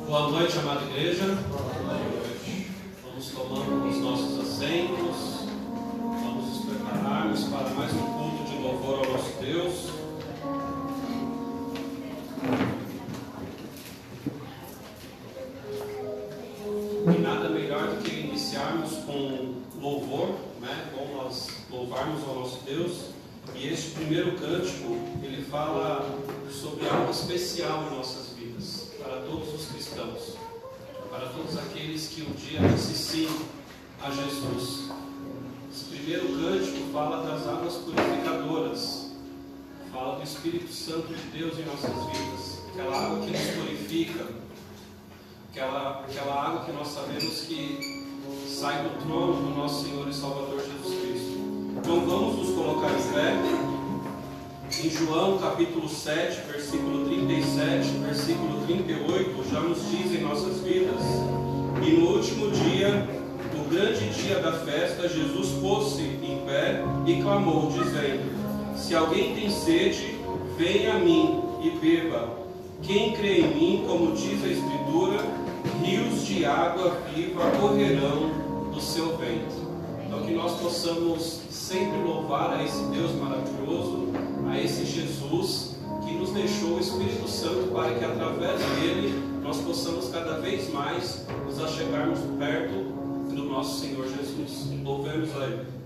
Boa noite, amada igreja. Boa noite. Vamos tomando os nossos assentos. Vamos nos prepararmos para mais um culto de louvor ao nosso Deus. E nada melhor do que iniciarmos com louvor, né? Com nós louvarmos ao nosso Deus. E este primeiro cântico, ele fala sobre algo especial em nossas vidas, para todos os cristãos, para todos aqueles que um dia disse sim a Jesus. Esse primeiro cântico fala das águas purificadoras, fala do Espírito Santo de Deus em nossas vidas, aquela água que nos purifica, aquela água que nós sabemos que sai do trono do nosso Senhor e Salvador Jesus Cristo. Então vamos nos colocar em pé. Em João capítulo 7, versículo 37, versículo 38, já nos diz em nossas vidas: e no último dia, no grande dia da festa, Jesus pôs-se em pé e clamou, dizendo: se alguém tem sede, venha a mim e beba. Quem crê em mim, como diz a Escritura, rios de água viva correrão do seu ventre. Então que nós possamos sempre louvar a esse Deus maravilhoso, a esse Jesus que nos deixou o Espírito Santo para que através dele nós possamos cada vez mais nos achegarmos perto do nosso Senhor Jesus. Louvemos a Ele.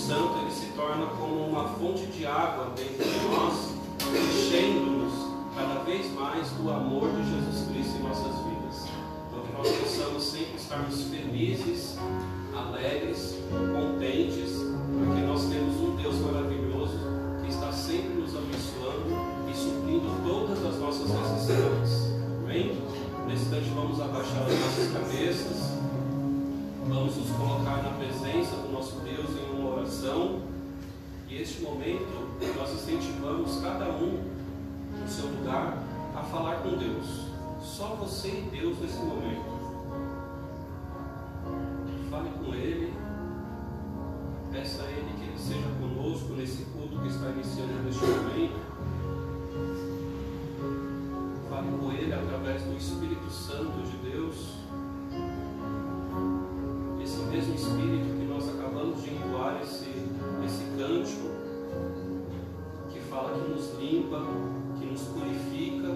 Santo ele se torna como uma fonte de água dentro de nós, enchendo-nos cada vez mais do amor de Jesus Cristo em nossas vidas. Então que nós possamos sempre estarmos felizes, alegres, contentes, porque nós temos um Deus maravilhoso que está sempre nos abençoando e suprindo todas as nossas necessidades. Amém? Nesse instante vamos abaixar as nossas cabeças, vamos nos colocar na presença do nosso Deus em uma oração, e este momento nós incentivamos cada um no seu lugar a falar com Deus. Só você e Deus nesse momento. Fale com Ele, peça a Ele que Ele seja conosco nesse culto que está iniciando neste momento. Fale com Ele através do Espírito Santo de Deus, esse mesmo Espírito que nós acabamos de entoar esse cântico, que fala que nos limpa, que nos purifica,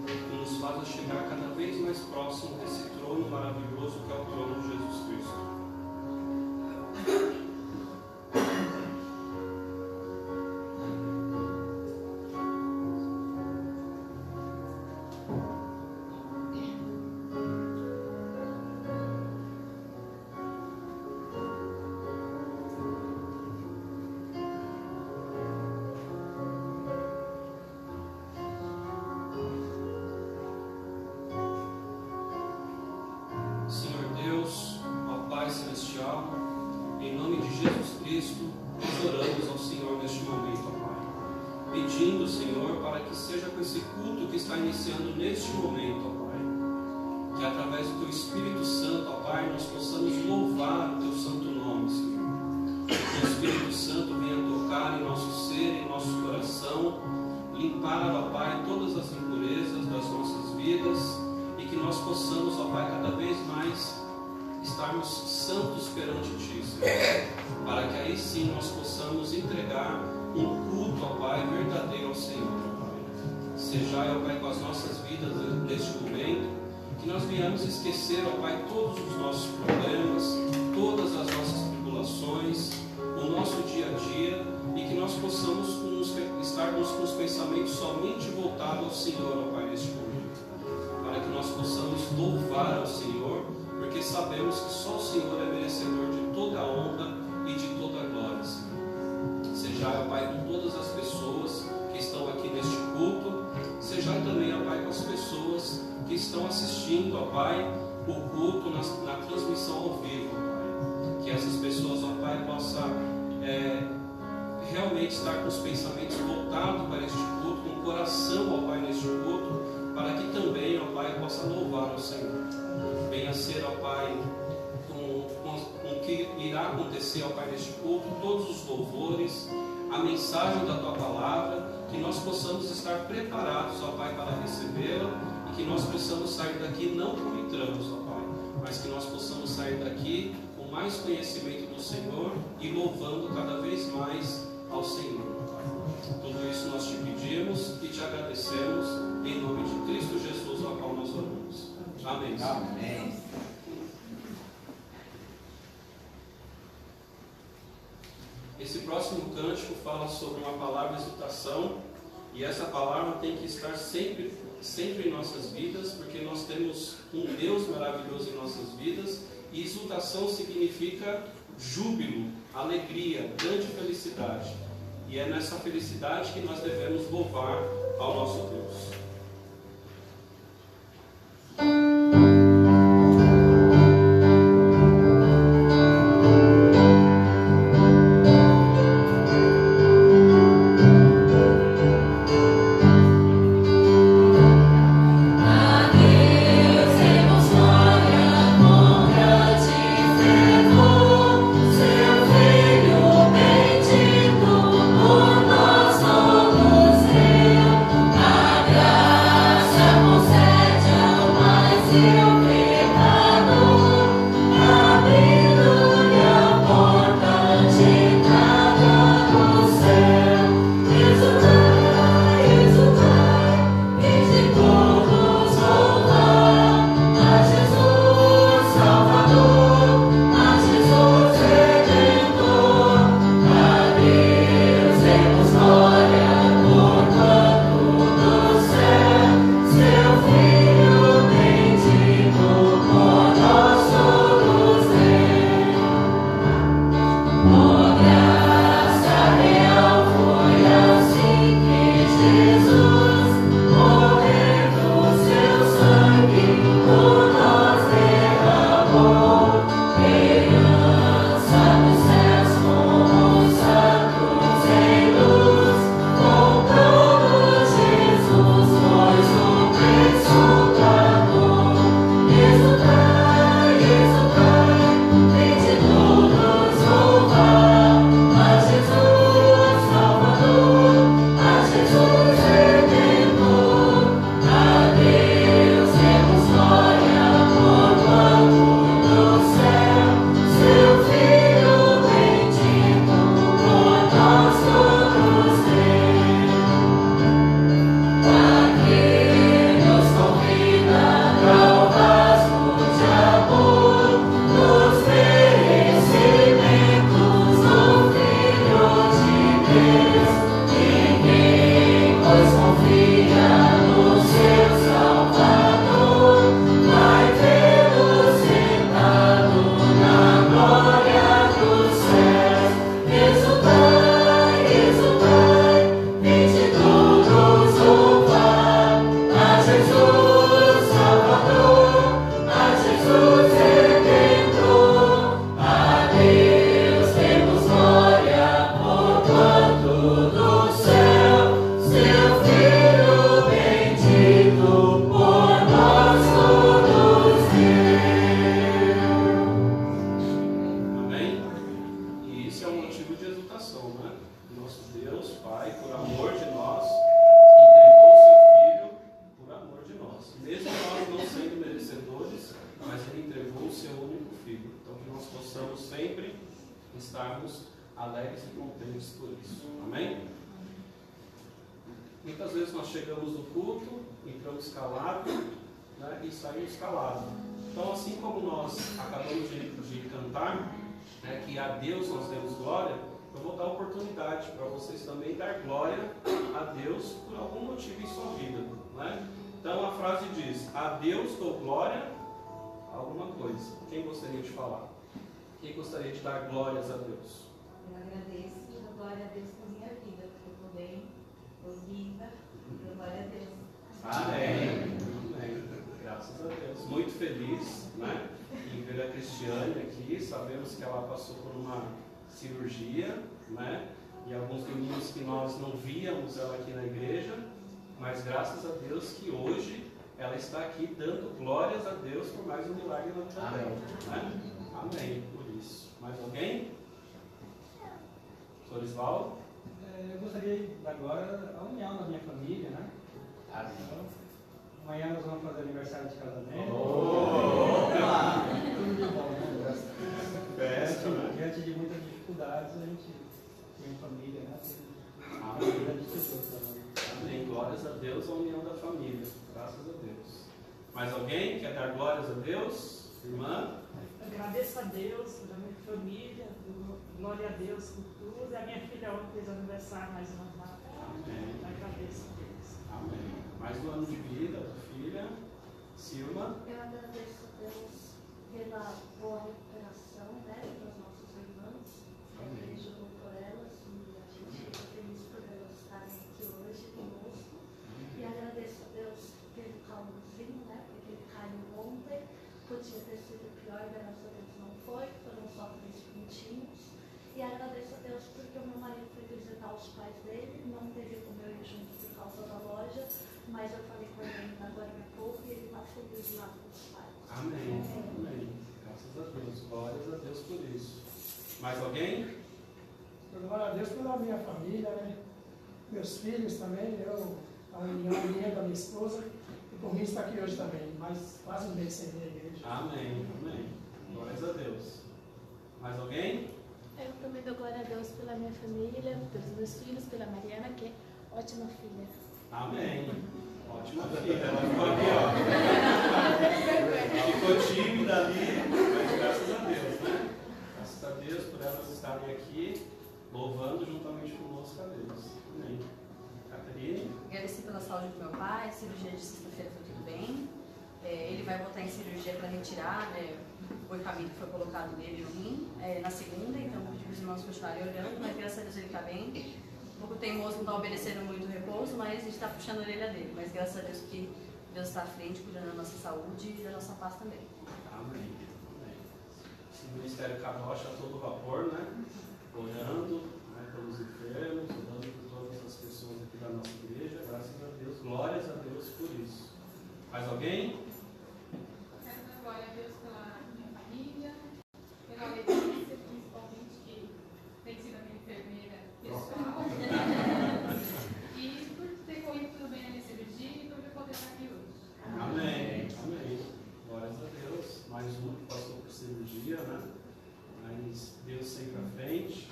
que nos faz chegar cada vez mais próximo desse trono maravilhoso que é o trono de Jesus Cristo. Em nome de Jesus Cristo, nós oramos ao Senhor neste momento, ó Pai, pedindo, Senhor, para que seja com esse culto que está iniciando neste momento, ó Pai, que através do Teu Espírito Santo, ó Pai, nós possamos louvar o Teu santo nome, Senhor. Que o Espírito Santo venha tocar em nosso ser, em nosso coração, limpar, ó Pai, todas as impurezas das nossas vidas, e que nós possamos, ó Pai, cada vez mais estarmos santos perante Ti, Senhor, para que aí sim nós possamos entregar um culto, ó Pai, verdadeiro ao Senhor, ó Pai. Sejai, ó Pai, com as nossas vidas neste momento, que nós venhamos esquecer, ó Pai, todos os nossos problemas, todas as nossas tribulações, o nosso dia a dia, e que nós possamos estarmos com os pensamentos somente voltados ao Senhor, ó Pai, neste momento, para que nós possamos louvar ao Senhor, porque sabemos que só o Senhor é merecedor de toda a honra e de toda a glória, Senhor. Sejai, ó Pai, com todas as pessoas que estão aqui neste culto, sejai também, ó Pai, com as pessoas que estão assistindo, ó Pai, o culto na transmissão ao vivo, ó Pai. Que essas pessoas, ó Pai, possam realmente estar com os pensamentos voltados para este culto, com o coração, ó Pai, neste culto, para que também, ó Pai, possa louvar ao Senhor. Venha ser, ó Pai, com o que irá acontecer, ó Pai, neste culto, todos os louvores, a mensagem da Tua palavra, que nós possamos estar preparados, ó Pai, para recebê-la, e que nós possamos sair daqui não como entramos, ó Pai, mas que nós possamos sair daqui com mais conhecimento do Senhor e louvando cada vez mais ao Senhor, ó Pai. Tudo isso nós Te pedimos e Te agradecemos, em nome de Cristo Jesus, ao qual nós oramos. Amém. Amém. Esse próximo cântico fala sobre uma palavra de exultação, e essa palavra tem que estar sempre em nossas vidas, porque nós temos um Deus maravilhoso em nossas vidas, e exultação significa júbilo, alegria, grande felicidade. E é nessa felicidade que nós devemos louvar ao nosso Deus. Gracias. Deus, Pai, por amor de nós, entregou o seu Filho por amor de nós. Mesmo nós não sendo merecedores, mas Ele entregou o seu único Filho. Então que nós possamos sempre estarmos alegres e contentes por isso. Amém? Muitas vezes nós chegamos no culto, entramos calados, né, e saímos calados. Então, assim como nós acabamos de cantar, né, que a Deus nós demos glória, eu vou dar oportunidade para vocês também dar glória a Deus por algum motivo em sua vida. Né? Então a frase diz: a Deus dou glória a alguma coisa. Quem gostaria de falar? Quem gostaria de dar glórias a Deus? Eu agradeço e dou glória a Deus por minha vida, porque eu estou bem, estou viva, dou glória a Deus. Amém. Amém. Graças a Deus. Muito feliz, né, em ver a Cristiane aqui. Sabemos que ela passou por uma cirurgia, né, e alguns domingos que nós não víamos ela aqui na igreja, mas graças a Deus que hoje ela está aqui dando glórias a Deus por mais um milagre na vida dela. Né? Amém. Por isso. Mais alguém? Sorisvaldo? Eu gostaria de dar glória à união da minha família, né? Então, amanhã nós vamos fazer aniversário de casamento. Tudo de bom, né? Festa, né? Diante de muitas dificuldades, a gente tem família, né? Amém. Glórias a Deus, a união da família. Graças a Deus. Mais alguém quer dar glórias a Deus? Irmã? Agradeço a Deus pela minha família, glória a Deus por tudo. A minha filha ontem fez aniversário, mais uma data. Amém. Agradeço a Deus. Amém. Mais um ano de vida da filha. Silma? Eu agradeço a Deus pela boa recuperação, né, das nossas irmãs. Amém. Jogou por elas e a gente fica feliz por elas estarem aqui hoje conosco. E agradeço a Deus pelo calorzinho, né, porque ele caiu ontem. Podia ter sido pior, graças a Deus não foi, foram só 3 pontinhos. E agradeço a Deus porque o meu marido foi visitar os pais dele, não teve como eu ir junto por causa da loja, mas eu falei com ele agora há pouco e ele está feliz lá com os pais. Amém. Amém. Graças a Deus. Glórias a Deus por isso. Mais alguém? Glória a Deus pela minha família, né? Meus filhos também, a união minha da minha esposa, e por mim está aqui hoje também, mas quase um mês sem vir à igreja. Amém. Amém. Glórias a Deus. Mais alguém? Eu também dou glória a Deus pela minha família, pelos meus filhos, pela Mariana, que é ótima filha. Amém. Ótima filha. Ela ficou aqui, ó. Ficou tímida ali, mas graças a Deus, né? Graças a Deus por elas estarem aqui, louvando juntamente conosco a Deus. Amém. Catarine? Agradecer pela saúde do meu pai, cirurgia de sexta-feira foi tudo bem. Ele vai voltar em cirurgia para retirar, né, o equipamento que foi colocado nele no rim na segunda, então vou pedir para os irmãos continuarem orando, mas graças a Deus ele está bem. Um pouco teimoso, não está obedecendo muito o repouso, mas a gente está puxando a orelha dele. Mas graças a Deus que Deus está à frente, cuidando da nossa saúde e da nossa paz também. Amém. Amém. Esse ministério Carocha a todo vapor, né? Orando, né, pelos enfermos, orando por todas as pessoas aqui da nossa igreja. Graças a Deus. Glórias a Deus por isso. Mais alguém? Quero dar glória a Deus pela minha família, pela Letícia, principalmente, que tem sido a minha enfermeira pessoal. E por ter corrido tudo bem na minha cirurgia e por eu poder estar aqui hoje. Amém. Amém. Glórias a Deus. Mais um que passou por cirurgia, né? Mas Deus sempre à frente.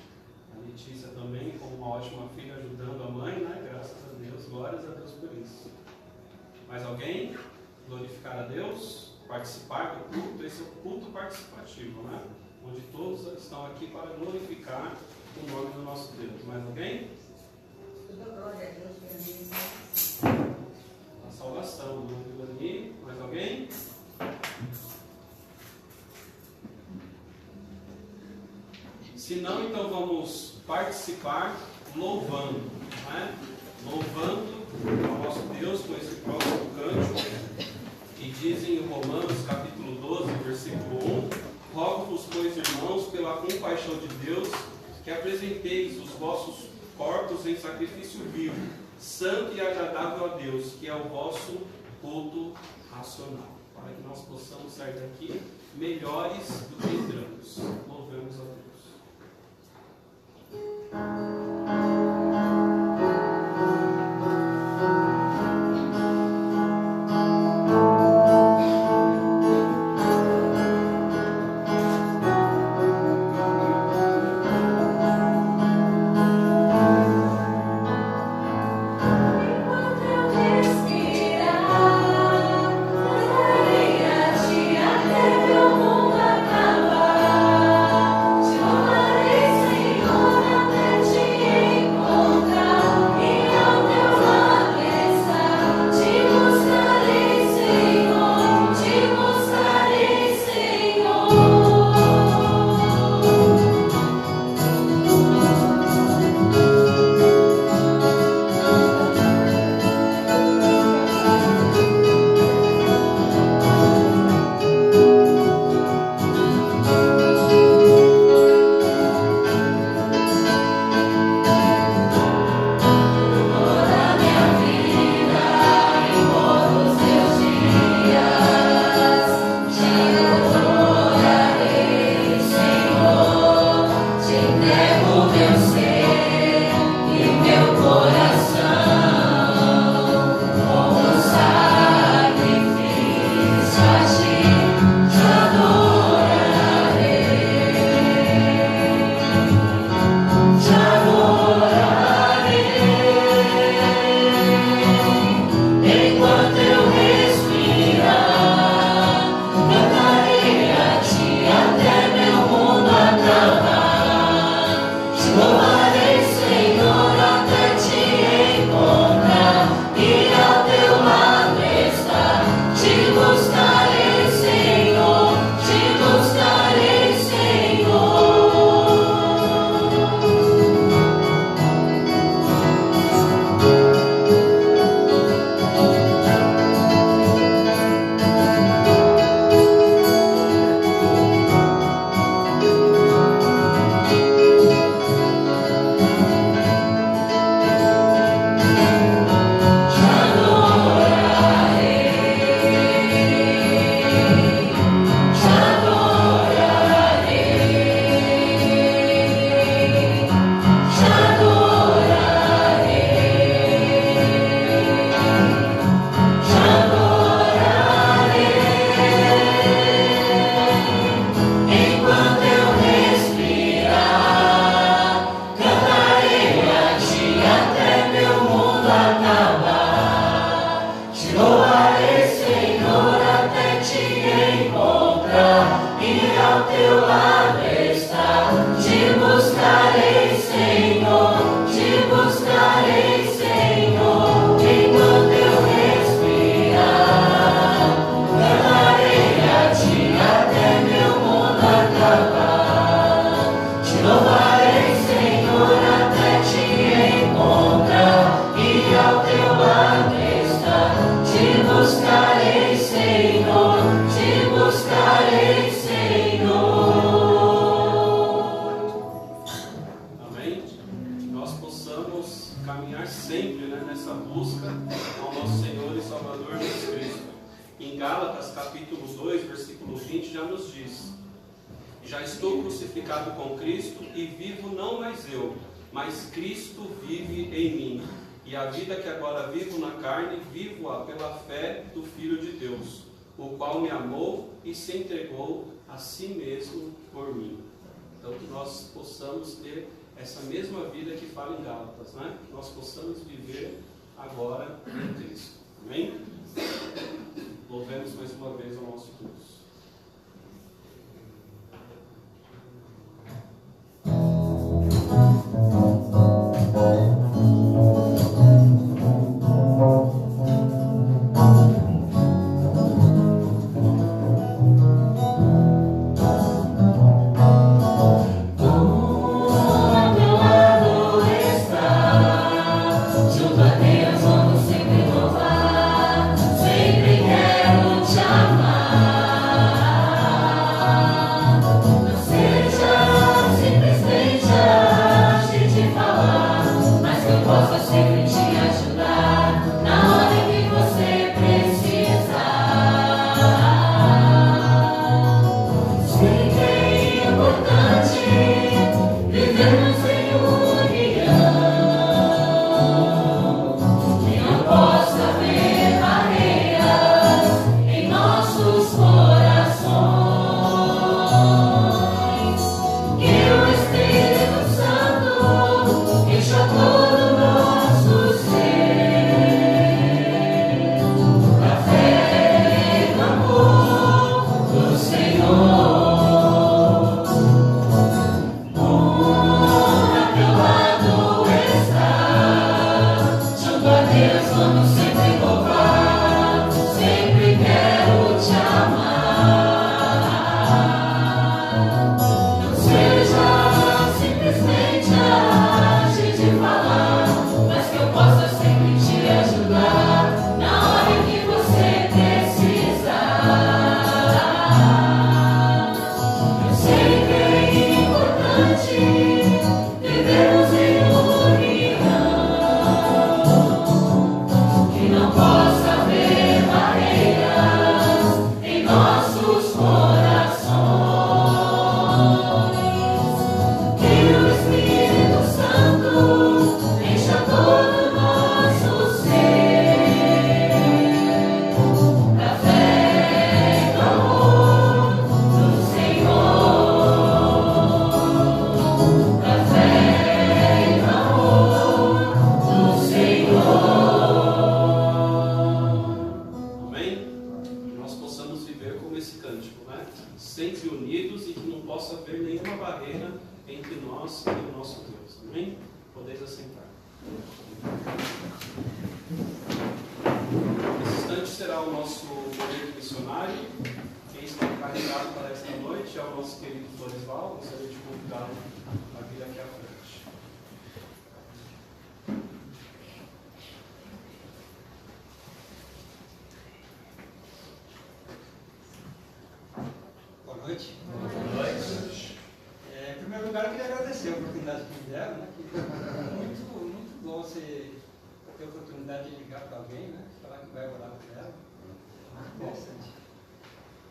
A Letícia também, como uma ótima filha, ajudando a mãe, né? Graças a Deus. Glórias a Deus por isso. Mais alguém? Glorificar a Deus? Participar do culto? Esse é o culto participativo, né? Onde todos estão aqui para glorificar o nome do nosso Deus. Mais alguém? Eu dou glória a Deus pela minha irmã. A salvação do Vilani. Mais alguém? Se não, então vamos participar louvando, né? Louvando ao nosso Deus com esse próximo cântico, que diz em Romanos capítulo 12, versículo 1: Rogo-vos, pois, irmãos, pela compaixão de Deus, que apresenteis os vossos corpos em sacrifício vivo, santo e agradável a Deus, que é o vosso culto racional, para que nós possamos sair daqui melhores do que entramos. Louvemos a Deus. Caminhar sempre, né, nessa busca ao nosso Senhor e Salvador Jesus Cristo. Em Gálatas capítulo 2, versículo 20, já nos diz: já estou crucificado com Cristo e vivo não mais eu, mas Cristo vive em mim. E a vida que agora vivo na carne, vivo-a pela fé do Filho de Deus, o qual me amou e se entregou a si mesmo por mim. Então que nós possamos ter essa mesma vida que fala em Gálatas, né? Que nós possamos viver agora em Cristo. Amém? Louvemos mais uma vez ao nosso Deus.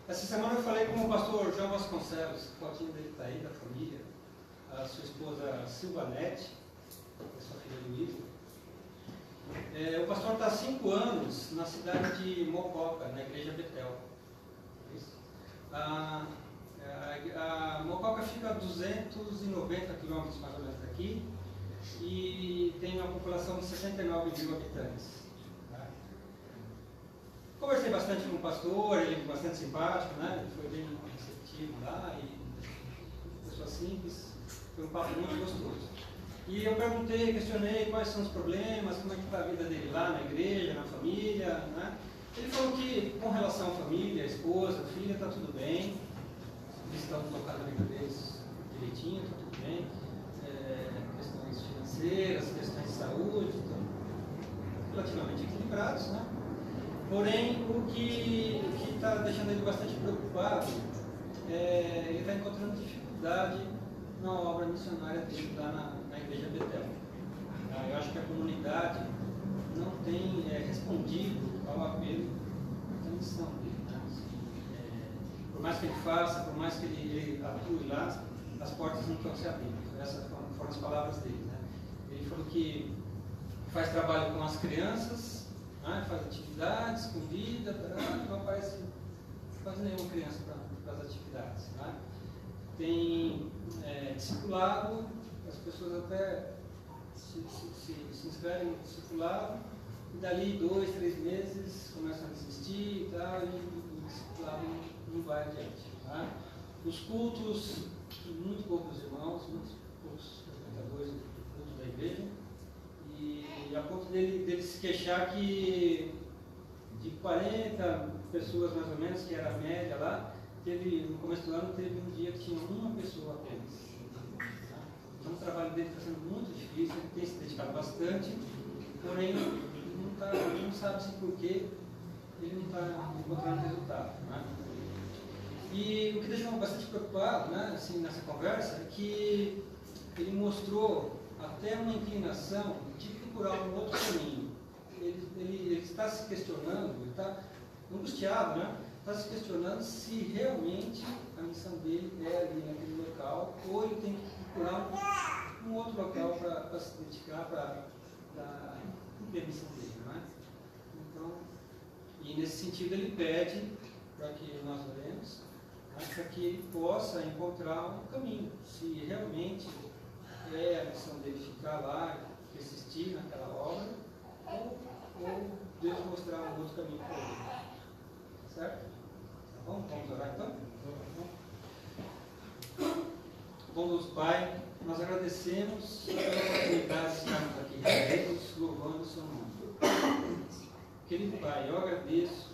Essa semana eu falei com o pastor João Vasconcelos, o fotinho dele está aí, da família, a sua esposa Silvanete, a sua filha Luísa. O pastor está há 5 anos na cidade de Mococa, na igreja Betel. A Mococa fica a 290 quilômetros mais ou menos daqui e tem uma população de 69 mil habitantes. Conversei bastante com o pastor, ele é bastante simpático, né? Ele foi bem receptivo lá, e pessoa simples, foi um papo muito gostoso. E eu perguntei, questionei quais são os problemas, como é que está a vida dele lá na igreja, na família, né? Ele falou que com relação à família, a esposa, a filha, está tudo bem, eles estão tocando a vida deles direitinho, está tudo bem. equilibrados, né? Porém, o que está deixando ele bastante preocupado é ele está encontrando dificuldade na obra missionária dele lá na Igreja Betel. Eu acho que a comunidade não tem respondido ao apelo da missão dele. Né? Por mais que ele faça, por mais que ele atue lá, as portas não estão se abrindo. Essas foram as palavras dele. Né? Ele falou que faz trabalho com as crianças, né? Faz atividades, convida, não aparece quase nenhuma criança para as atividades. Né? Tem discipulado, as pessoas até se inscrevem no discipulado, e dali 2, 3 meses começam a desistir e tal, e o discipulado não vai adiante. Tá? Os cultos, muito poucos irmãos, muitos poucos frequentadores do culto da igreja, e a ponto dele se queixar que de 40 pessoas mais ou menos, que era a média lá, no começo do ano teve um dia que tinha uma pessoa apenas. Então o trabalho dele está sendo muito difícil, ele tem se dedicado bastante, porém não sabe-se por que ele não está encontrando resultado. Né? E o que deixou bastante preocupado, né, assim, nessa conversa é que ele mostrou até uma inclinação de procurar um outro caminho. Ele está se questionando, ele está angustiado, né? Está se questionando se realmente a missão dele é ali naquele local, ou ele tem que procurar um outro local para se dedicar, para cumprir a missão dele. Não é? Então, e nesse sentido ele pede para que nós oremos, para que ele possa encontrar um caminho, se realmente é a missão dele ficar lá, persistir naquela obra, ou Deus mostrar um outro caminho para ele. Certo? Tá bom? Vamos orar então? Bondoso Pai, nós agradecemos pela oportunidade de estarmos aqui reunidos, louvando o seu nome. Querido Pai, eu agradeço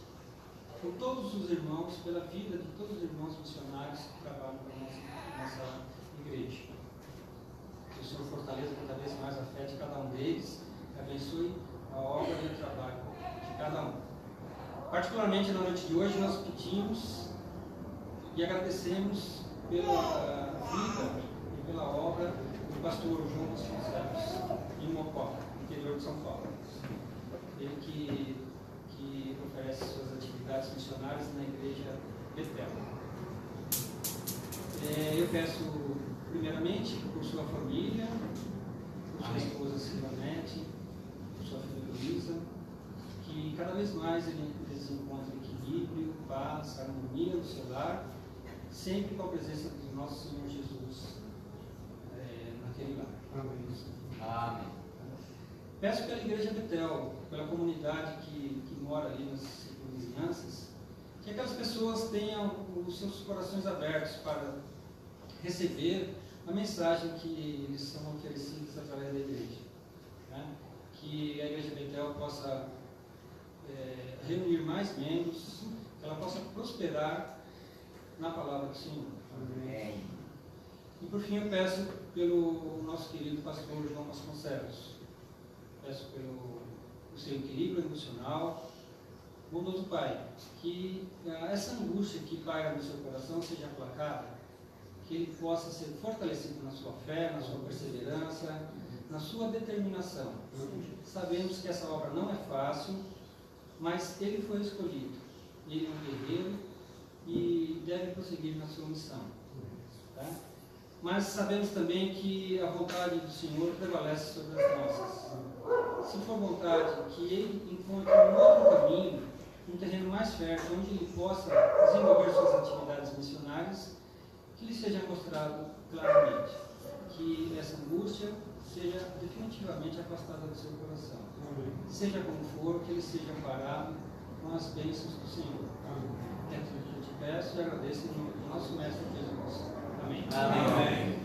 por todos os irmãos, pela vida de todos os irmãos missionários que trabalham na nossa igreja. Que o Senhor fortaleça cada vez mais a fé de cada um deles, e abençoe a obra e o trabalho de cada um. Particularmente na noite de hoje nós pedimos e agradecemos pela vida e pela obra do pastor João Vasconcelos, em Mocó, interior de São Paulo. Ele que oferece suas atividades missionárias na igreja Betel. Eu peço primeiramente por sua família, por sua esposa Silvanete, por sua filha Luísa, que cada vez mais eles encontrem equilíbrio, paz, harmonia no seu lar, sempre com a presença do nosso Senhor Jesus naquele lar. Amém. Peço pela Igreja Betel, pela comunidade que mora ali nas vizinhanças, que aquelas pessoas tenham os seus corações abertos para receber a mensagem que eles são oferecidos através da igreja. Né? Que a Igreja Betel possa reunir mais membros, que ela possa prosperar na palavra do Senhor. Amém. E por fim eu peço pelo nosso querido pastor João Vasconcelos. Peço pelo seu equilíbrio emocional. Bondoso Pai, que essa angústia que paira no seu coração seja aplacada, que ele possa ser fortalecido na sua fé, na sua perseverança, na sua determinação. Sabemos que essa obra não é fácil, mas ele foi escolhido. Ele é um guerreiro e deve prosseguir na sua missão. Tá? Mas sabemos também que a vontade do Senhor prevalece sobre as nossas. Se for vontade que ele encontre um outro caminho, um terreno mais fértil, onde ele possa desenvolver suas atividades missionárias, que lhe seja mostrado claramente, que essa angústia seja definitivamente afastada do seu coração. Seja como for, que ele seja amparado com as bênçãos do Senhor. É tudo que eu te peço e agradeço em nome do nosso Mestre Jesus. Amém. Amém.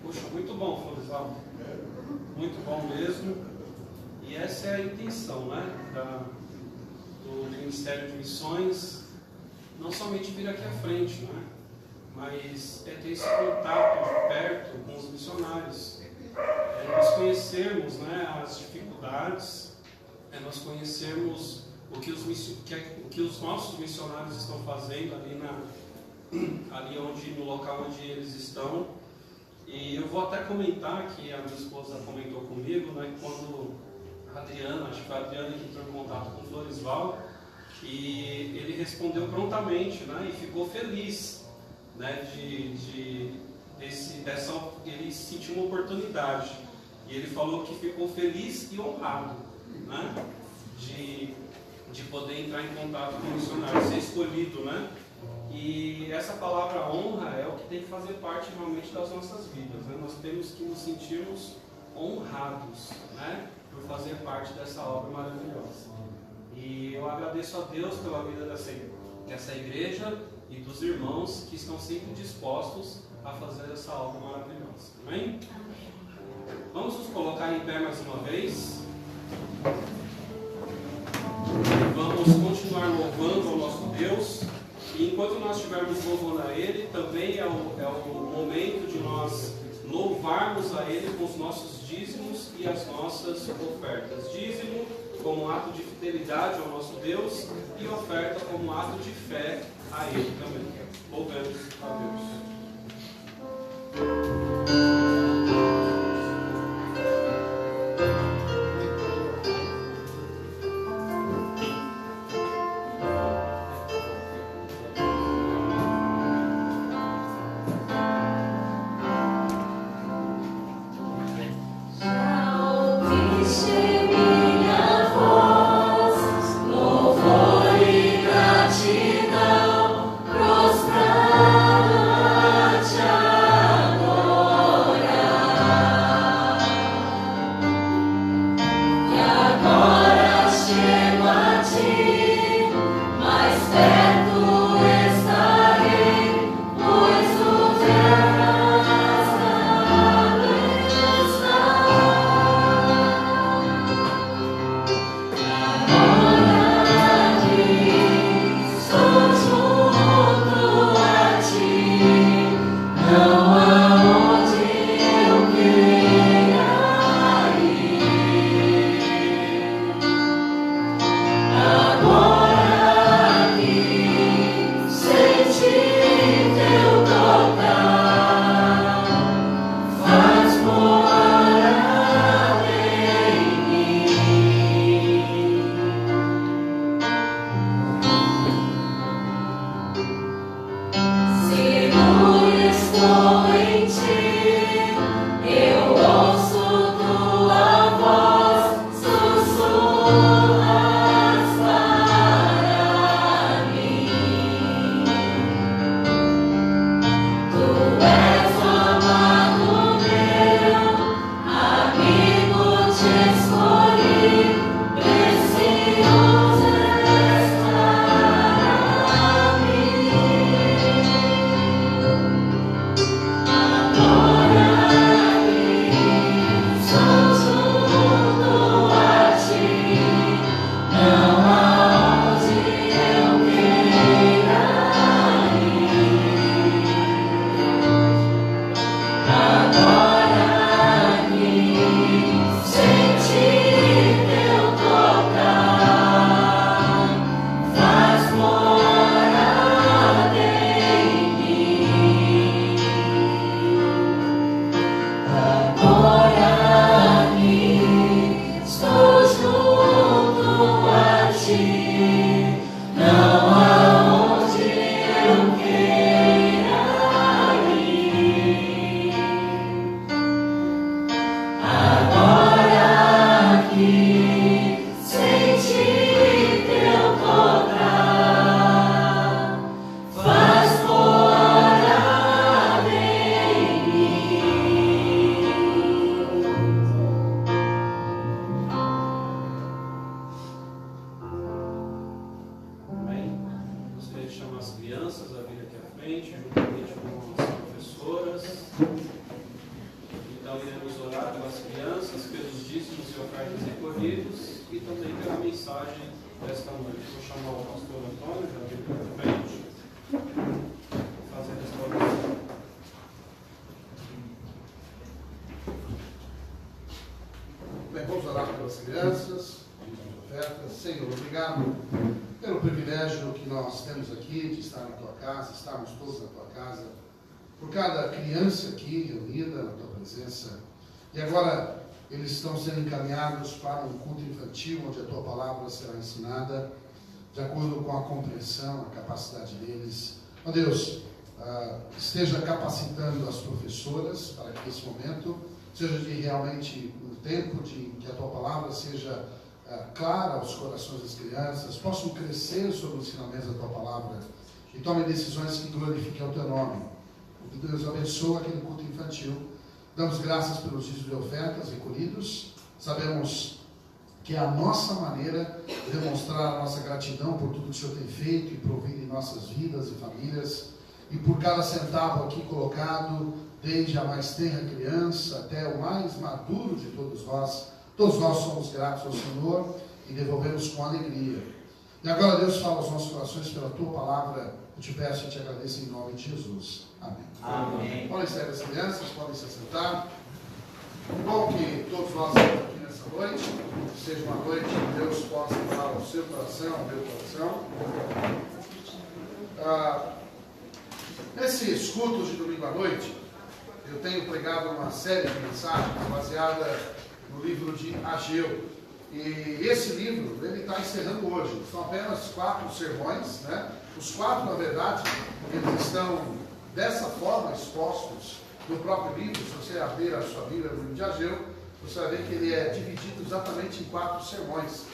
Puxa, muito bom, Floresal. Muito bom mesmo. E essa é a intenção, né, do Ministério de Missões, não somente vir aqui à frente, né, mas é ter esse contato de perto com os missionários. Nós conhecermos, né, as dificuldades, nós conhecermos o que os nossos missionários estão fazendo ali no local onde eles estão. E eu vou até comentar que a minha esposa comentou comigo, né, quando a Adriana, acho que foi a Adriana que entrou em contato com o Floresval, e ele respondeu prontamente, né, e ficou feliz, né, ele sentiu uma oportunidade. E ele falou que ficou feliz e honrado, né, de poder entrar em contato com o missionário, ser escolhido, né? E essa palavra honra é o que tem que fazer parte realmente das nossas vidas, né? Nós temos que nos sentirmos honrados, né, por fazer parte dessa obra maravilhosa. E eu agradeço a Deus pela vida dessa igreja e dos irmãos que estão sempre dispostos a fazer essa obra maravilhosa. Amém? Vamos nos colocar em pé mais uma vez. Vamos continuar louvando ao nosso Deus. E enquanto nós estivermos louvando a Ele, também é o momento de nós louvarmos a Ele com os nossos dízimos e as nossas ofertas. Dízimo como ato de fidelidade ao nosso Deus e oferta como ato de fé a Ele também. Louvemos a Deus. E também pela mensagem desta noite. Vou chamar o pastor Antônio, já veio para frente, fazer a restauração. temos aqui, de estar na tua casa, estarmos todos na tua casa, por cada criança aqui reunida na tua presença. E agora eles estão sendo encaminhados para um culto infantil, onde a tua palavra será ensinada, de acordo com a compreensão, a capacidade deles. Ó Deus, esteja capacitando as professoras para que esse momento seja de realmente um tempo de que a tua palavra seja clara aos corações das crianças, possam crescer sobre os ensinamentos da tua palavra e tomem decisões que glorifiquem o teu nome. Deus abençoa aquele culto infantil. Damos graças pelos dízimos de ofertas recolhidos. Sabemos que é a nossa maneira de demonstrar a nossa gratidão por tudo que o Senhor tem feito e provido em nossas vidas e famílias, e por cada centavo aqui colocado, desde a mais tenra criança até o mais maduro de todos nós. Todos nós somos gratos ao Senhor e devolvemos com alegria. E agora, Deus, fala aos nossos corações pela tua palavra. Eu te peço e te agradeço em nome de Jesus. Amém. Amém. Podem sair as crianças, podem se assentar. Bom que todos nós estamos aqui nessa noite. Seja uma noite que Deus possa falar ao seu coração, ao meu coração. Nesses cultos de domingo à noite, eu tenho pregado uma série de mensagens baseada no livro de Ageu. E esse livro, ele está encerrando hoje. São apenas 4 sermões, né? Os 4, na verdade, eles estão dessa forma expostos no próprio livro. Se você abrir a sua Bíblia no livro de Ageu, você vai ver que ele é dividido exatamente em 4 sermões.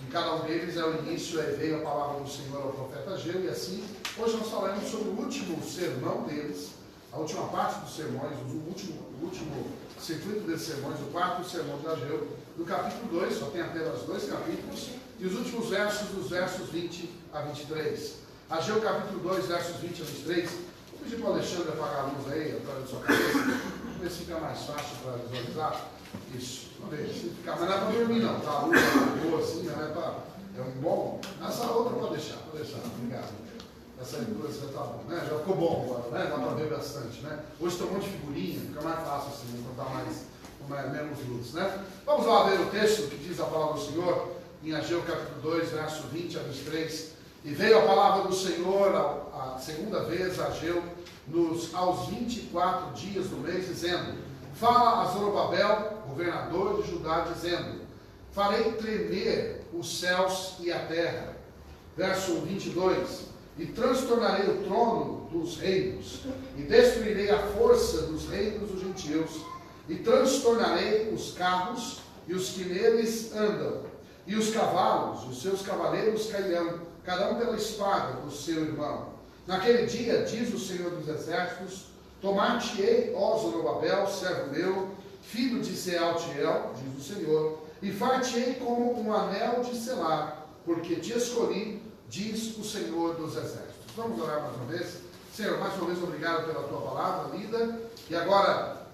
Em cada um deles é o início, aí veio a palavra do Senhor ao profeta Ageu, e assim, hoje nós falaremos sobre o último sermão deles, a última parte dos sermões, o último circuito desses sermões, o 4º sermão de Ageu, do capítulo 2, só tem apenas 2 capítulos, e os últimos versos, dos versos 20 a 23. Ageu capítulo 2, versos 20 a 23. Vou pedir para o Alexandre apagar a luz aí, atrás da sua cabeça, vamos ver se fica mais fácil para visualizar. Isso, vamos ver se fica, mas não é para dormir não, tá? A luz é boa assim, não é para... É um bom. Essa outra pode deixar, obrigado. Essa luz já está bom, né? Já ficou bom agora, né? Dá para ver bastante, né? Hoje tem um monte de figurinha, fica mais fácil assim, botar menos luz, né? Vamos lá ver o texto que diz a palavra do Senhor, em Ageu capítulo 2, verso 20 a 23. E veio a palavra do Senhor a segunda vez a Ageu, aos 24 dias do mês, dizendo: fala a Zorobabel, governador de Judá, dizendo: farei tremer os céus e a terra. Verso 22. E transtornarei o trono dos reinos, e destruirei a força dos reinos dos gentios, e transtornarei os carros e os que neles andam, e os cavalos, os seus cavaleiros cairão, cada um pela espada do seu irmão. Naquele dia, diz o Senhor dos Exércitos: tomar-te-ei, ó Zorobabel, servo meu, filho de Sealtiel, diz o Senhor, e far-te-ei como um anel de selar, porque te escolhi, diz o Senhor dos Exércitos. Vamos orar mais uma vez. Senhor, mais uma vez obrigado pela tua palavra lida, e agora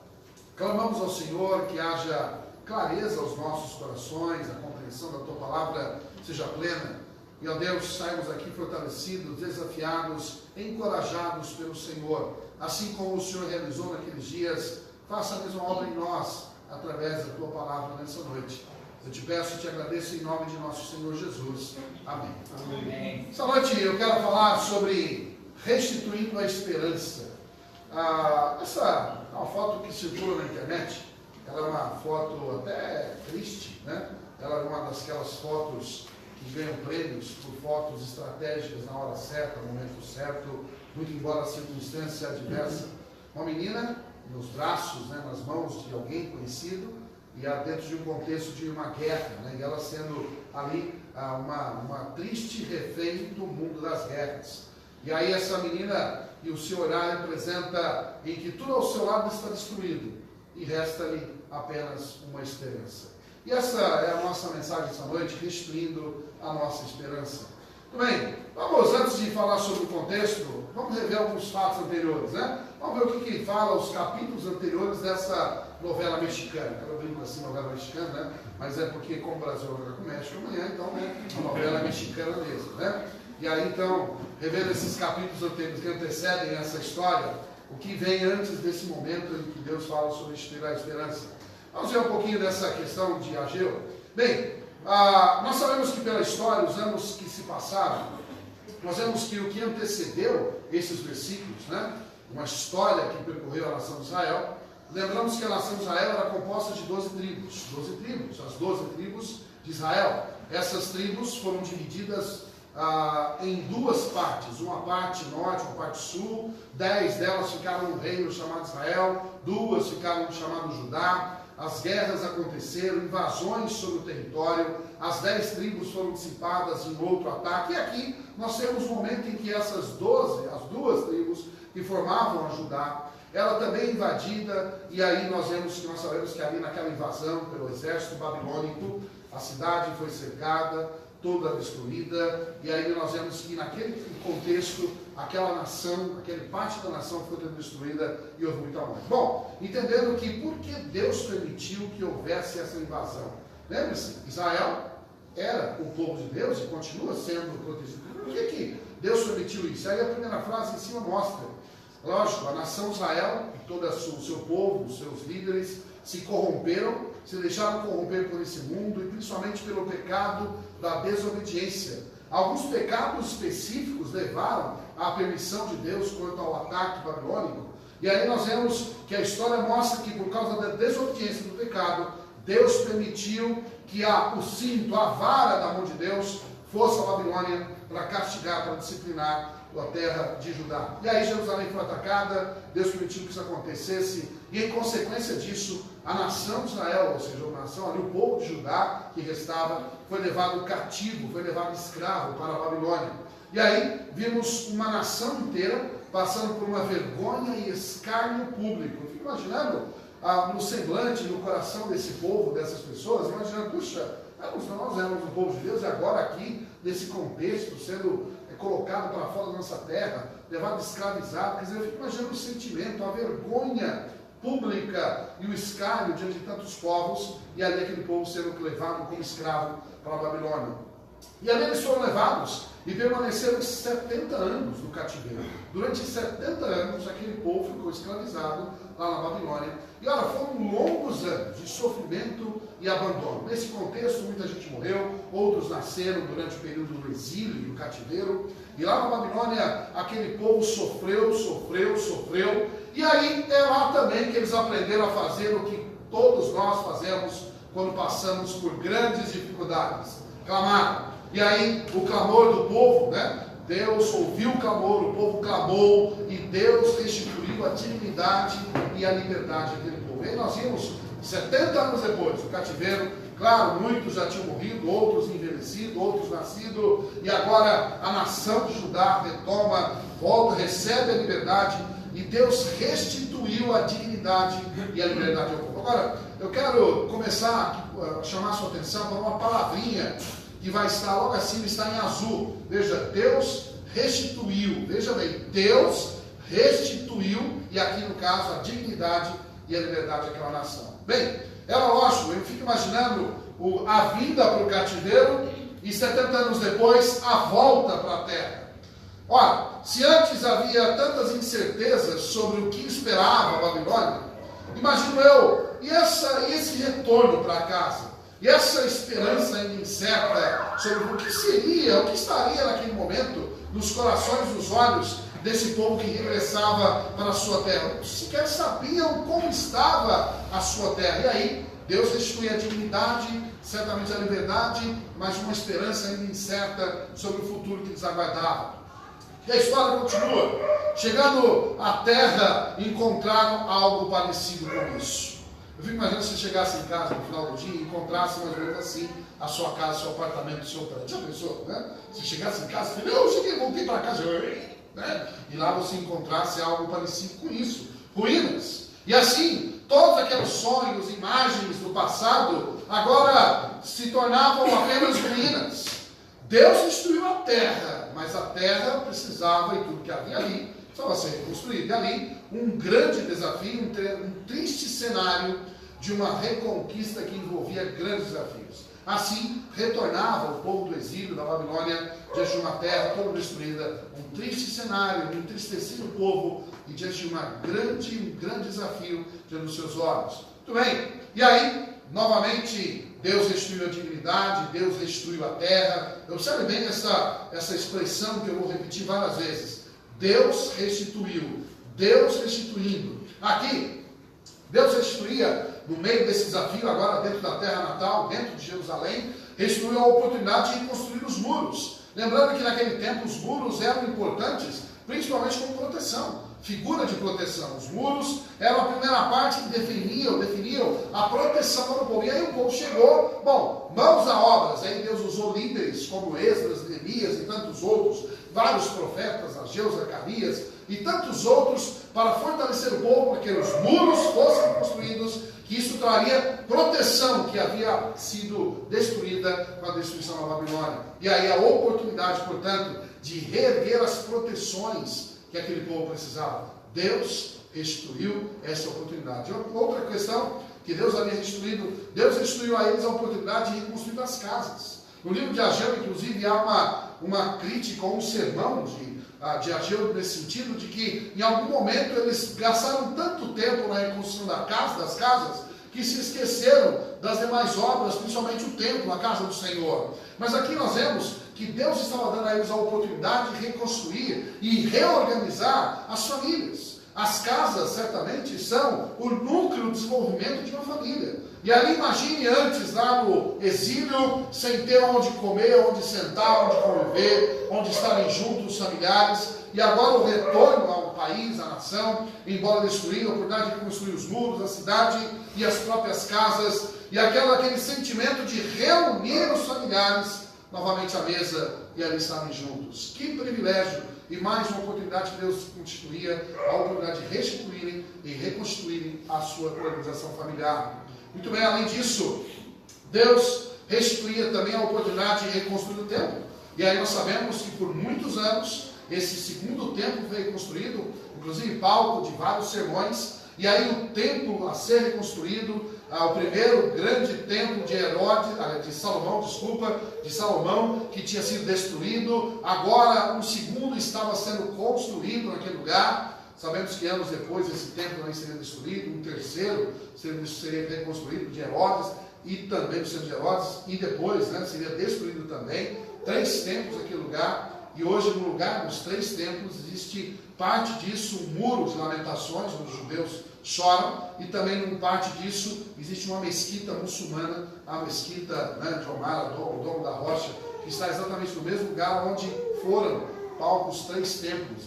clamamos ao Senhor que haja clareza aos nossos corações, a compreensão da tua palavra seja plena, e ó Deus, saímos aqui fortalecidos, desafiados, encorajados pelo Senhor, assim como o Senhor realizou naqueles dias. Faça a mesma obra em nós, através da tua palavra nessa noite. Eu te peço e te agradeço em nome de nosso Senhor Jesus. Amém. Amém. Essa noite eu quero falar sobre restituindo a esperança. Essa é uma foto que circula na internet. Ela é uma foto até triste, né? Ela é uma daquelas fotos que ganham prêmios por fotos estratégicas na hora certa, no momento certo, muito embora a circunstância adversa. Uma menina nos braços, né, nas mãos de alguém conhecido, e dentro de um contexto de uma guerra, né, e ela sendo ali uma triste refém do mundo das guerras. E aí essa menina e o seu olhar representa em que tudo ao seu lado está destruído e resta-lhe apenas uma esperança. E essa é a nossa mensagem essa noite, restituindo a nossa esperança. Muito bem, vamos, antes de falar sobre o contexto, vamos rever alguns fatos anteriores, né? Vamos ver o que fala os capítulos anteriores dessa novela mexicana. Eu brinco assim, novela mexicana, né? Mas é porque, como o Brasil vai jogar com o México amanhã, então é uma novela mexicana mesmo, né? E aí, então, revendo esses capítulos anteriores que antecedem essa história, o que vem antes desse momento em que Deus fala sobre restituir a esperança. Vamos ver um pouquinho dessa questão de Ageu. Bem, nós sabemos que pela história, os anos que se passaram, nós vemos que o que antecedeu esses versículos, né? Uma história que percorreu a nação de Israel. Lembramos que a nação de Israel era composta de 12 tribos, as 12 tribos de Israel. Essas tribos foram divididas em duas partes, uma parte norte, uma parte sul. 10 delas ficaram no reino chamado Israel, 2 ficaram no chamado Judá. As guerras aconteceram, invasões sobre o território, as 10 tribos foram dissipadas em outro ataque. E aqui nós temos um momento em que essas 12, as duas tribos que formavam a Judá, ela também é invadida, e aí nós sabemos que ali naquela invasão pelo exército babilônico, a cidade foi cercada, toda destruída, e aí nós vemos que naquele contexto, aquela nação, aquele parte da nação foi destruída e houve muita morte. Bom, entendendo que por que Deus permitiu que houvesse essa invasão? Lembre-se, Israel era o povo de Deus e continua sendo protegido. Por que Deus permitiu isso? Aí a primeira frase em cima mostra. Lógico, a nação de Israel e todo o seu povo, os seus líderes, se corromperam, se deixaram corromper por esse mundo e principalmente pelo pecado da desobediência. Alguns pecados específicos levaram à permissão de Deus quanto ao ataque babilônico. E aí nós vemos que a história mostra que por causa da desobediência do pecado, Deus permitiu que o cinto, a vara da mão de Deus, fosse a Babilônia para castigar, para disciplinar a terra de Judá. E aí Jerusalém foi atacada, Deus permitiu que isso acontecesse, e em consequência disso, a nação de Israel, ou seja, a nação ali, o povo de Judá que restava, foi levado cativo, foi levado escravo para a Babilônia. E aí vimos uma nação inteira passando por uma vergonha e escárnio público. Eu fico imaginando no semblante, no coração desse povo, dessas pessoas, imaginando, puxa, nós éramos o povo de Deus e agora aqui, nesse contexto, sendo colocado para fora da nossa terra, levado escravizado. Quer dizer, eu fico imaginando o sentimento, a vergonha pública e o escárnio diante de tantos povos, e ali aquele povo sendo levado como escravo para a Babilônia. E ali eles foram levados e permaneceram 70 anos no cativeiro. Durante 70 anos, aquele povo ficou escravizado lá na Babilônia. E olha, foram longos anos de sofrimento e abandono. Nesse contexto, muita gente morreu, outros nasceram durante o período do exílio e do cativeiro. E lá na Babilônia, aquele povo sofreu. E aí é lá também que eles aprenderam a fazer o que todos nós fazemos quando passamos por grandes dificuldades: clamar. E aí o clamor do povo, né? Deus ouviu o clamor, o povo clamou e Deus restituiu a dignidade e a liberdade daquele povo. E aí nós vimos 70 anos depois do cativeiro, claro, muitos já tinham morrido, outros envelhecido, outros nascido, e agora a nação de Judá retoma, volta, recebe a liberdade, e Deus restituiu a dignidade e a liberdade ao povo. Agora, eu quero começar a chamar a sua atenção para uma palavrinha que vai estar logo acima, está em azul. Veja, Deus restituiu. Veja bem, Deus restituiu, e aqui no caso, a dignidade e a liberdade daquela nação. Bem, era lógico, eu fico imaginando a vinda para o cativeiro e 70 anos depois, a volta para a terra. Ora, se antes havia tantas incertezas sobre o que esperava a Babilônia, imagino eu, e esse retorno para casa, e essa esperança ainda incerta sobre o que seria, o que estaria naquele momento nos corações, nos olhos desse povo que regressava para a sua terra. Sequer sabiam como estava a sua terra. E aí, Deus restitui a dignidade, certamente a liberdade, mas uma esperança ainda incerta sobre o futuro que lhes aguardava. E a história continua. Chegando à terra, encontraram algo parecido com isso. Eu fico imaginando se você chegasse em casa no final do dia e encontrasse mais ou menos assim a sua casa, seu apartamento, seu prédio. Já pensou, né? Se chegasse em casa e falasse, eu cheguei, voltei para casa, né? E lá você encontrasse algo parecido com isso. Ruínas. E assim, todos aqueles sonhos, imagens do passado, agora se tornavam apenas ruínas. Deus destruiu a terra, mas a terra precisava, e tudo que havia ali, precisava ser reconstruído. E ali, um grande desafio, um triste cenário de uma reconquista que envolvia grandes desafios. Assim, retornava o povo do exílio da Babilônia diante de uma terra toda destruída, um triste cenário, um entristecido povo, e diante de um grande desafio diante dos seus olhos. Muito bem, e aí novamente, Deus restituiu a dignidade, Deus restituiu a terra. Observe bem essa expressão que eu vou repetir várias vezes. Deus restituiu, Deus restituindo. Aqui, Deus restituía, no meio desse desafio, agora dentro da terra natal, dentro de Jerusalém, restituiu a oportunidade de reconstruir os muros. Lembrando que naquele tempo os muros eram importantes, principalmente como proteção, figura de proteção. Os muros eram a primeira parte que definiam a proteção para o povo. E aí o povo chegou, bom, mãos a obras. Aí Deus usou líderes como Esdras, Neemias e tantos outros, vários profetas, Ageu, Zacarias e tantos outros, para fortalecer o povo, para que os muros fossem construídos, que isso traria proteção que havia sido destruída com a destruição da Babilônia. E aí a oportunidade, portanto, de reerguer as proteções que aquele povo precisava. Deus restituiu essa oportunidade. Outra questão que Deus havia restituído, Deus restituiu a eles a oportunidade de reconstruir as casas. No livro de Ageu, inclusive, há uma crítica, um sermão de Ageu nesse sentido, de que em algum momento eles gastaram tanto tempo na reconstrução das casas, que se esqueceram das demais obras, principalmente o templo, a casa do Senhor. Mas aqui nós vemos que Deus estava dando a eles a oportunidade de reconstruir e reorganizar as famílias. As casas, certamente, são o núcleo do desenvolvimento de uma família. E ali, imagine antes, lá no exílio, sem ter onde comer, onde sentar, onde conviver, onde estarem juntos os familiares. E agora o retorno ao país, à nação, embora destruído, a oportunidade de reconstruir os muros, a cidade e as próprias casas. E aquele sentimento de reunir os familiares novamente à mesa e ali estarem juntos. Que privilégio! E mais uma oportunidade que Deus constituía, a oportunidade de restituírem e reconstruírem a sua organização familiar. Muito bem, além disso, Deus restituía também a oportunidade de reconstruir o templo. E aí nós sabemos que por muitos anos, esse segundo templo foi reconstruído, inclusive palco de vários sermões, e aí o templo a ser reconstruído, o primeiro grande templo de Salomão, que tinha sido destruído, agora um segundo estava sendo construído naquele lugar. Sabemos que anos depois esse templo também seria destruído, um terceiro seria reconstruído de Herodes, e também do centro de Herodes, e depois seria destruído também. 3 templos naquele lugar, e hoje no lugar dos 3 templos existe parte disso, um muro de lamentações, onde os judeus choram, e também em parte disso existe uma mesquita muçulmana, a mesquita de Omar, o Domo da Rocha, que está exatamente no mesmo lugar onde foram palcos 3 templos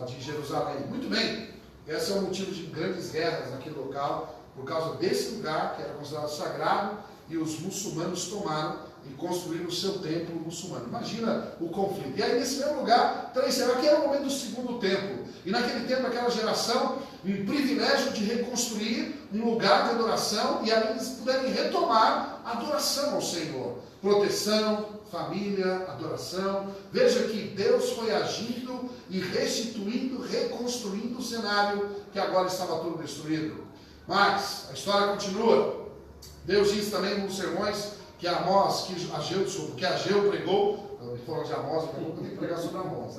de Jerusalém. Muito bem, esse é o motivo de grandes guerras naquele local, por causa desse lugar que era considerado sagrado, e os muçulmanos tomaram e construíram o seu templo muçulmano. Imagina o conflito. E aí nesse mesmo lugar, aqui era o momento do segundo templo. E naquele tempo, aquela geração, um privilégio de reconstruir um lugar de adoração, e ali eles puderem retomar a adoração ao Senhor. Proteção, família, adoração. Veja que Deus foi agindo e restituindo, reconstruindo o cenário que agora estava todo destruído. Mas a história continua. Deus diz também nos sermões que Ageu pregou, falando de Amós, eu não tenho que pregar sobre Amós,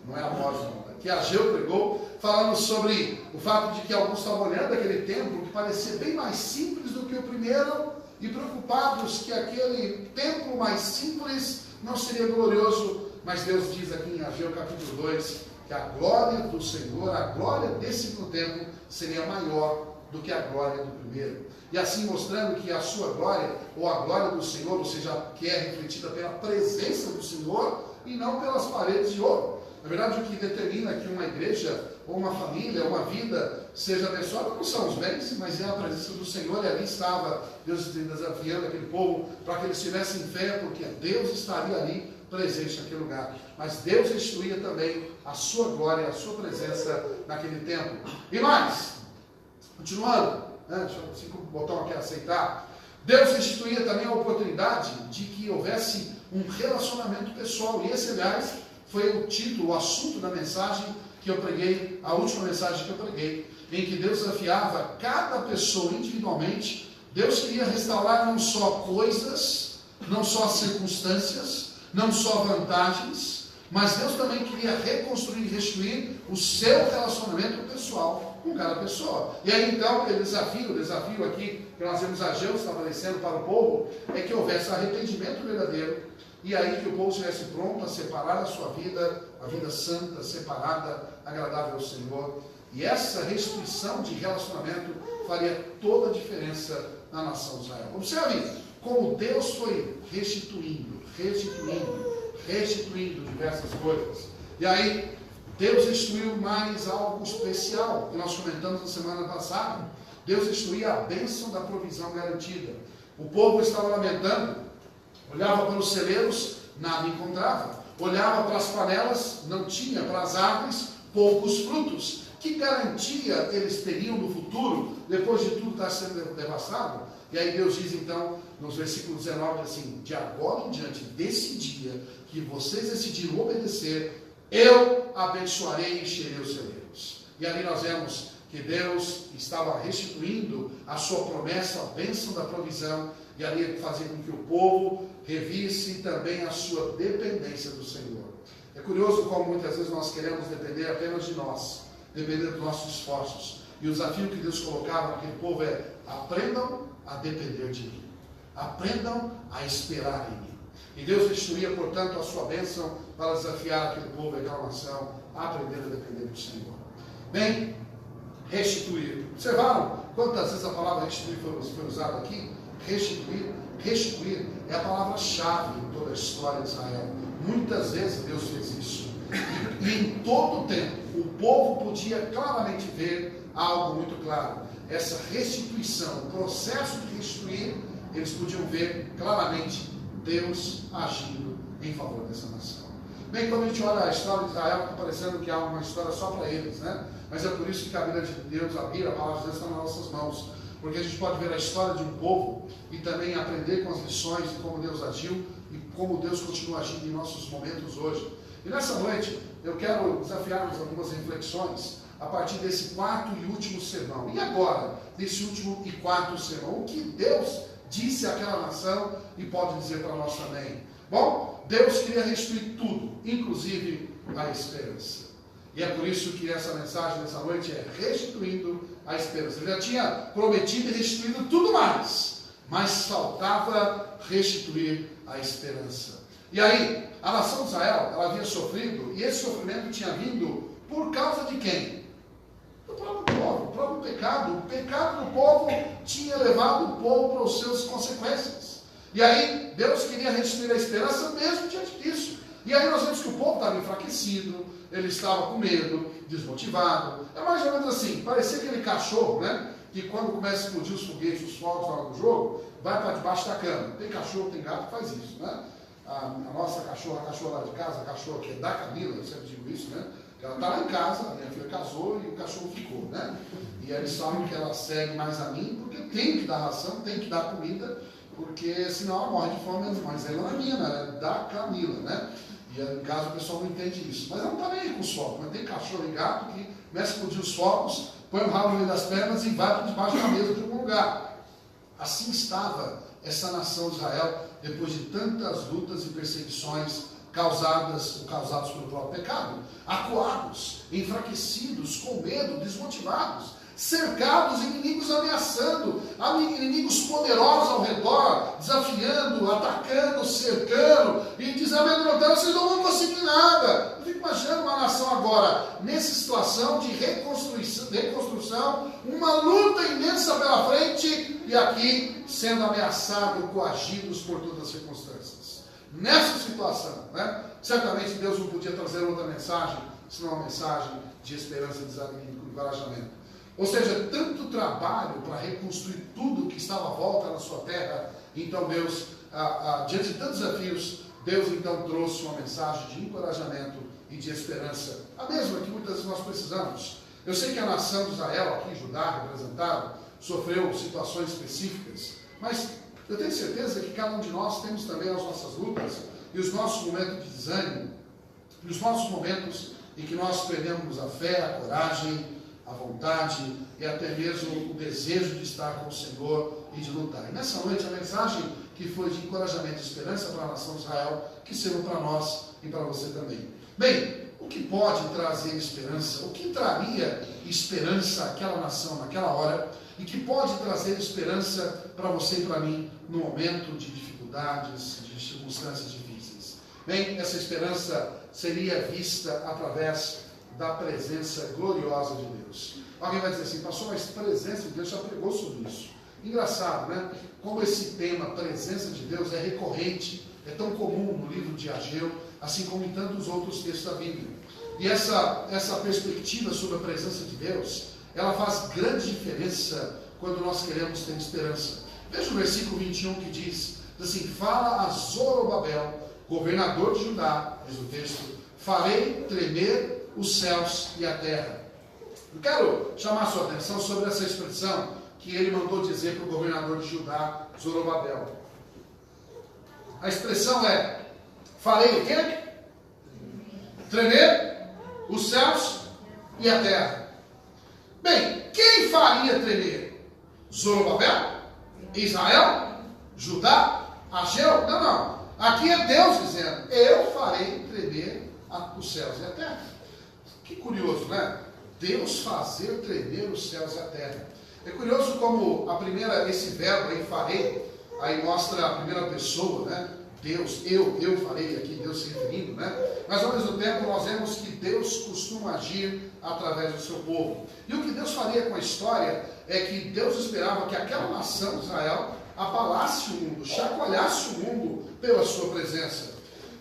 não é Amós não, que Ageu pregou, falando sobre o fato de que alguns estavam olhando aquele templo que parecia bem mais simples do que o primeiro, e preocupados que aquele templo mais simples não seria glorioso, mas Deus diz aqui em Ageu capítulo 2, que a glória do Senhor, a glória desse templo seria maior do que a glória do primeiro. E assim mostrando que a sua glória, ou a glória do Senhor, ou seja, que é refletida pela presença do Senhor e não pelas paredes de ouro. Na verdade, o que determina que uma igreja, ou uma família, ou uma vida seja abençoada não são os bens, mas é a presença do Senhor. E ali estava Deus desafiando aquele povo para que eles tivessem fé, porque Deus estaria ali presente naquele lugar. Mas Deus restituía também a sua glória, a sua presença naquele tempo. E mais, continuando, deixa eu assim, o botão aqui aceitar. Deus restituía também a oportunidade de que houvesse um relacionamento pessoal. E esse, aliás, foi o título, o assunto da mensagem que eu preguei, a última mensagem que eu preguei, em que Deus desafiava cada pessoa individualmente. Deus queria restaurar não só coisas, não só circunstâncias, não só vantagens, Mas Deus também queria reconstruir e restituir o seu relacionamento pessoal com cada pessoa. E aí então, o desafio aqui que nós vemos Ageu estabelecendo para o povo, é que houvesse arrependimento verdadeiro, e aí que o povo estivesse pronto a separar a sua vida, a vida santa, separada, agradável ao Senhor. E essa restituição de relacionamento faria toda a diferença na nação de Israel. Observe como Deus foi restituindo diversas coisas. E aí, Deus restituiu mais algo especial, que nós comentamos na semana passada. Deus restituía a bênção da provisão garantida. O povo estava lamentando, olhava para os celeiros, nada encontrava. Olhava para as panelas, não tinha, para as árvores, poucos frutos. Que garantia eles teriam no futuro, depois de tudo estar sendo devastado? E aí Deus diz então, nos versículos 19, assim: de agora em diante, desse dia que vocês decidiram obedecer, eu abençoarei e encherei os celeiros. E ali nós vemos que Deus estava restituindo a sua promessa, a bênção da provisão, e ali fazia com que o povo revisse também a sua dependência do Senhor. É curioso como muitas vezes nós queremos depender apenas de nós, depender dos nossos esforços. E o desafio que Deus colocava naquele povo é: aprendam a depender de mim, aprendam a esperar em mim. E Deus restituía, portanto, a sua bênção para desafiar aquele povo, aquela nação, a aprender a depender do Senhor. Bem, restituir. Observaram quantas vezes a palavra restituir foi usada aqui? Restituir é a palavra-chave em toda a história de Israel. Muitas vezes Deus fez isso. E em todo o tempo, o povo podia claramente ver algo muito claro. Essa restituição, o processo de restituir, eles podiam ver claramente Deus agindo em favor dessa nação. Bem, quando a gente olha a história de Israel, está parecendo que há uma história só para eles, né? Mas é por isso que a Bíblia de Deus, a palavra de Deus está nas nossas mãos. Porque a gente pode ver a história de um povo e também aprender com as lições de como Deus agiu e como Deus continua agindo em nossos momentos hoje. E nessa noite, eu quero desafiar-nos algumas reflexões a partir desse quarto e último sermão. E agora, nesse último e quarto sermão, o que Deus disse àquela nação e pode dizer para nós também? Bom, Deus queria restituir tudo, inclusive a esperança. E é por isso que essa mensagem dessa noite é restituindo a esperança. Ele já tinha prometido e restituído tudo mais, mas faltava restituir a esperança. E aí, a nação de Israel, ela havia sofrido, e esse sofrimento tinha vindo por causa de quem? Do próprio povo, o próprio pecado. O pecado do povo tinha levado o povo para as suas consequências. E aí, Deus queria restituir a esperança mesmo diante disso. E aí nós vemos que o povo estava enfraquecido, ele estava com medo, desmotivado. É mais ou menos assim, parecia aquele cachorro, né? Que quando começa a explodir os foguetes, os fogos na hora do jogo, vai para debaixo da cama. Tem cachorro, tem gato que faz isso, né? A nossa cachorra, a cachorra lá de casa, a cachorra que é da Camila, eu sempre digo isso, né? Ela está lá em casa, a minha filha casou e o cachorro ficou, né? E eles sabem que ela segue mais a mim, porque tem que dar ração, tem que dar comida, porque senão ela morre de fome, mas ela não é minha, ela é da Camila, né? E em casa o pessoal não entende isso. Mas ela não está nem aí com os fogos, mas tem cachorro e gato que começa a explodir os fogos, põe o rabo no meio das pernas e vai para debaixo da mesa de algum lugar. Assim estava essa nação de Israel depois de tantas lutas e perseguições causados pelo próprio pecado, acuados, enfraquecidos, com medo, desmotivados, cercados, inimigos ameaçando, inimigos poderosos ao redor, desafiando, atacando, cercando e desamedrontando, vocês não vão conseguir nada. Eu fico imaginando uma nação agora, nessa situação de reconstrução, uma luta imensa pela frente e aqui sendo ameaçado, coagidos por todas as circunstâncias. Nessa situação, né? Certamente Deus não podia trazer outra mensagem, senão uma mensagem de esperança, desânimo e encorajamento. Ou seja, tanto trabalho para reconstruir tudo que estava à volta na sua terra. Então Deus, diante de tantos desafios, Deus então trouxe uma mensagem de encorajamento e de esperança, a mesma que muitas vezes nós precisamos. Eu sei que a nação de Israel, aqui Judá representado, sofreu situações específicas, mas eu tenho certeza que cada um de nós temos também as nossas lutas e os nossos momentos de desânimo, e os nossos momentos em que nós perdemos a fé, a coragem, a vontade e até mesmo o desejo de estar com o Senhor e de lutar. E nessa noite a mensagem que foi de encorajamento e esperança para a nação de Israel, que sirva para nós e para você também. Bem, o que pode trazer esperança? O que traria esperança àquela nação naquela hora e que pode trazer esperança para você e para mim no momento de dificuldades, de circunstâncias difíceis? Bem, essa esperança seria vista através da presença gloriosa de Deus. Alguém vai dizer assim, pastor, mas presença de Deus já pregou sobre isso. Engraçado, né? Como esse tema, presença de Deus, é recorrente, é tão comum no livro de Ageu, assim como em tantos outros textos da Bíblia. E essa perspectiva sobre a presença de Deus, ela faz grande diferença quando nós queremos ter esperança. Veja o versículo 21 que diz assim, fala a Zorobabel, governador de Judá, diz o texto, farei tremer os céus e a terra. Eu quero chamar a sua atenção sobre essa expressão que ele mandou dizer para o governador de Judá, Zorobabel. A expressão é, farei o quê? Tremer os céus e a terra. Bem, quem faria tremer? Zorobabel? Israel? Judá? Ageu? Não. Aqui é Deus dizendo, eu farei tremer os céus e a terra. Que curioso, né? Deus fazer tremer os céus e a terra. É curioso como esse verbo aí, farei, aí mostra a primeira pessoa, né? Deus, eu farei, aqui Deus se referindo, né? Mas ao mesmo tempo nós vemos que Deus costuma agir através do seu povo. E o que Deus faria com a história é que Deus esperava que aquela nação, Israel, abalasse o mundo, chacoalhasse o mundo pela sua presença.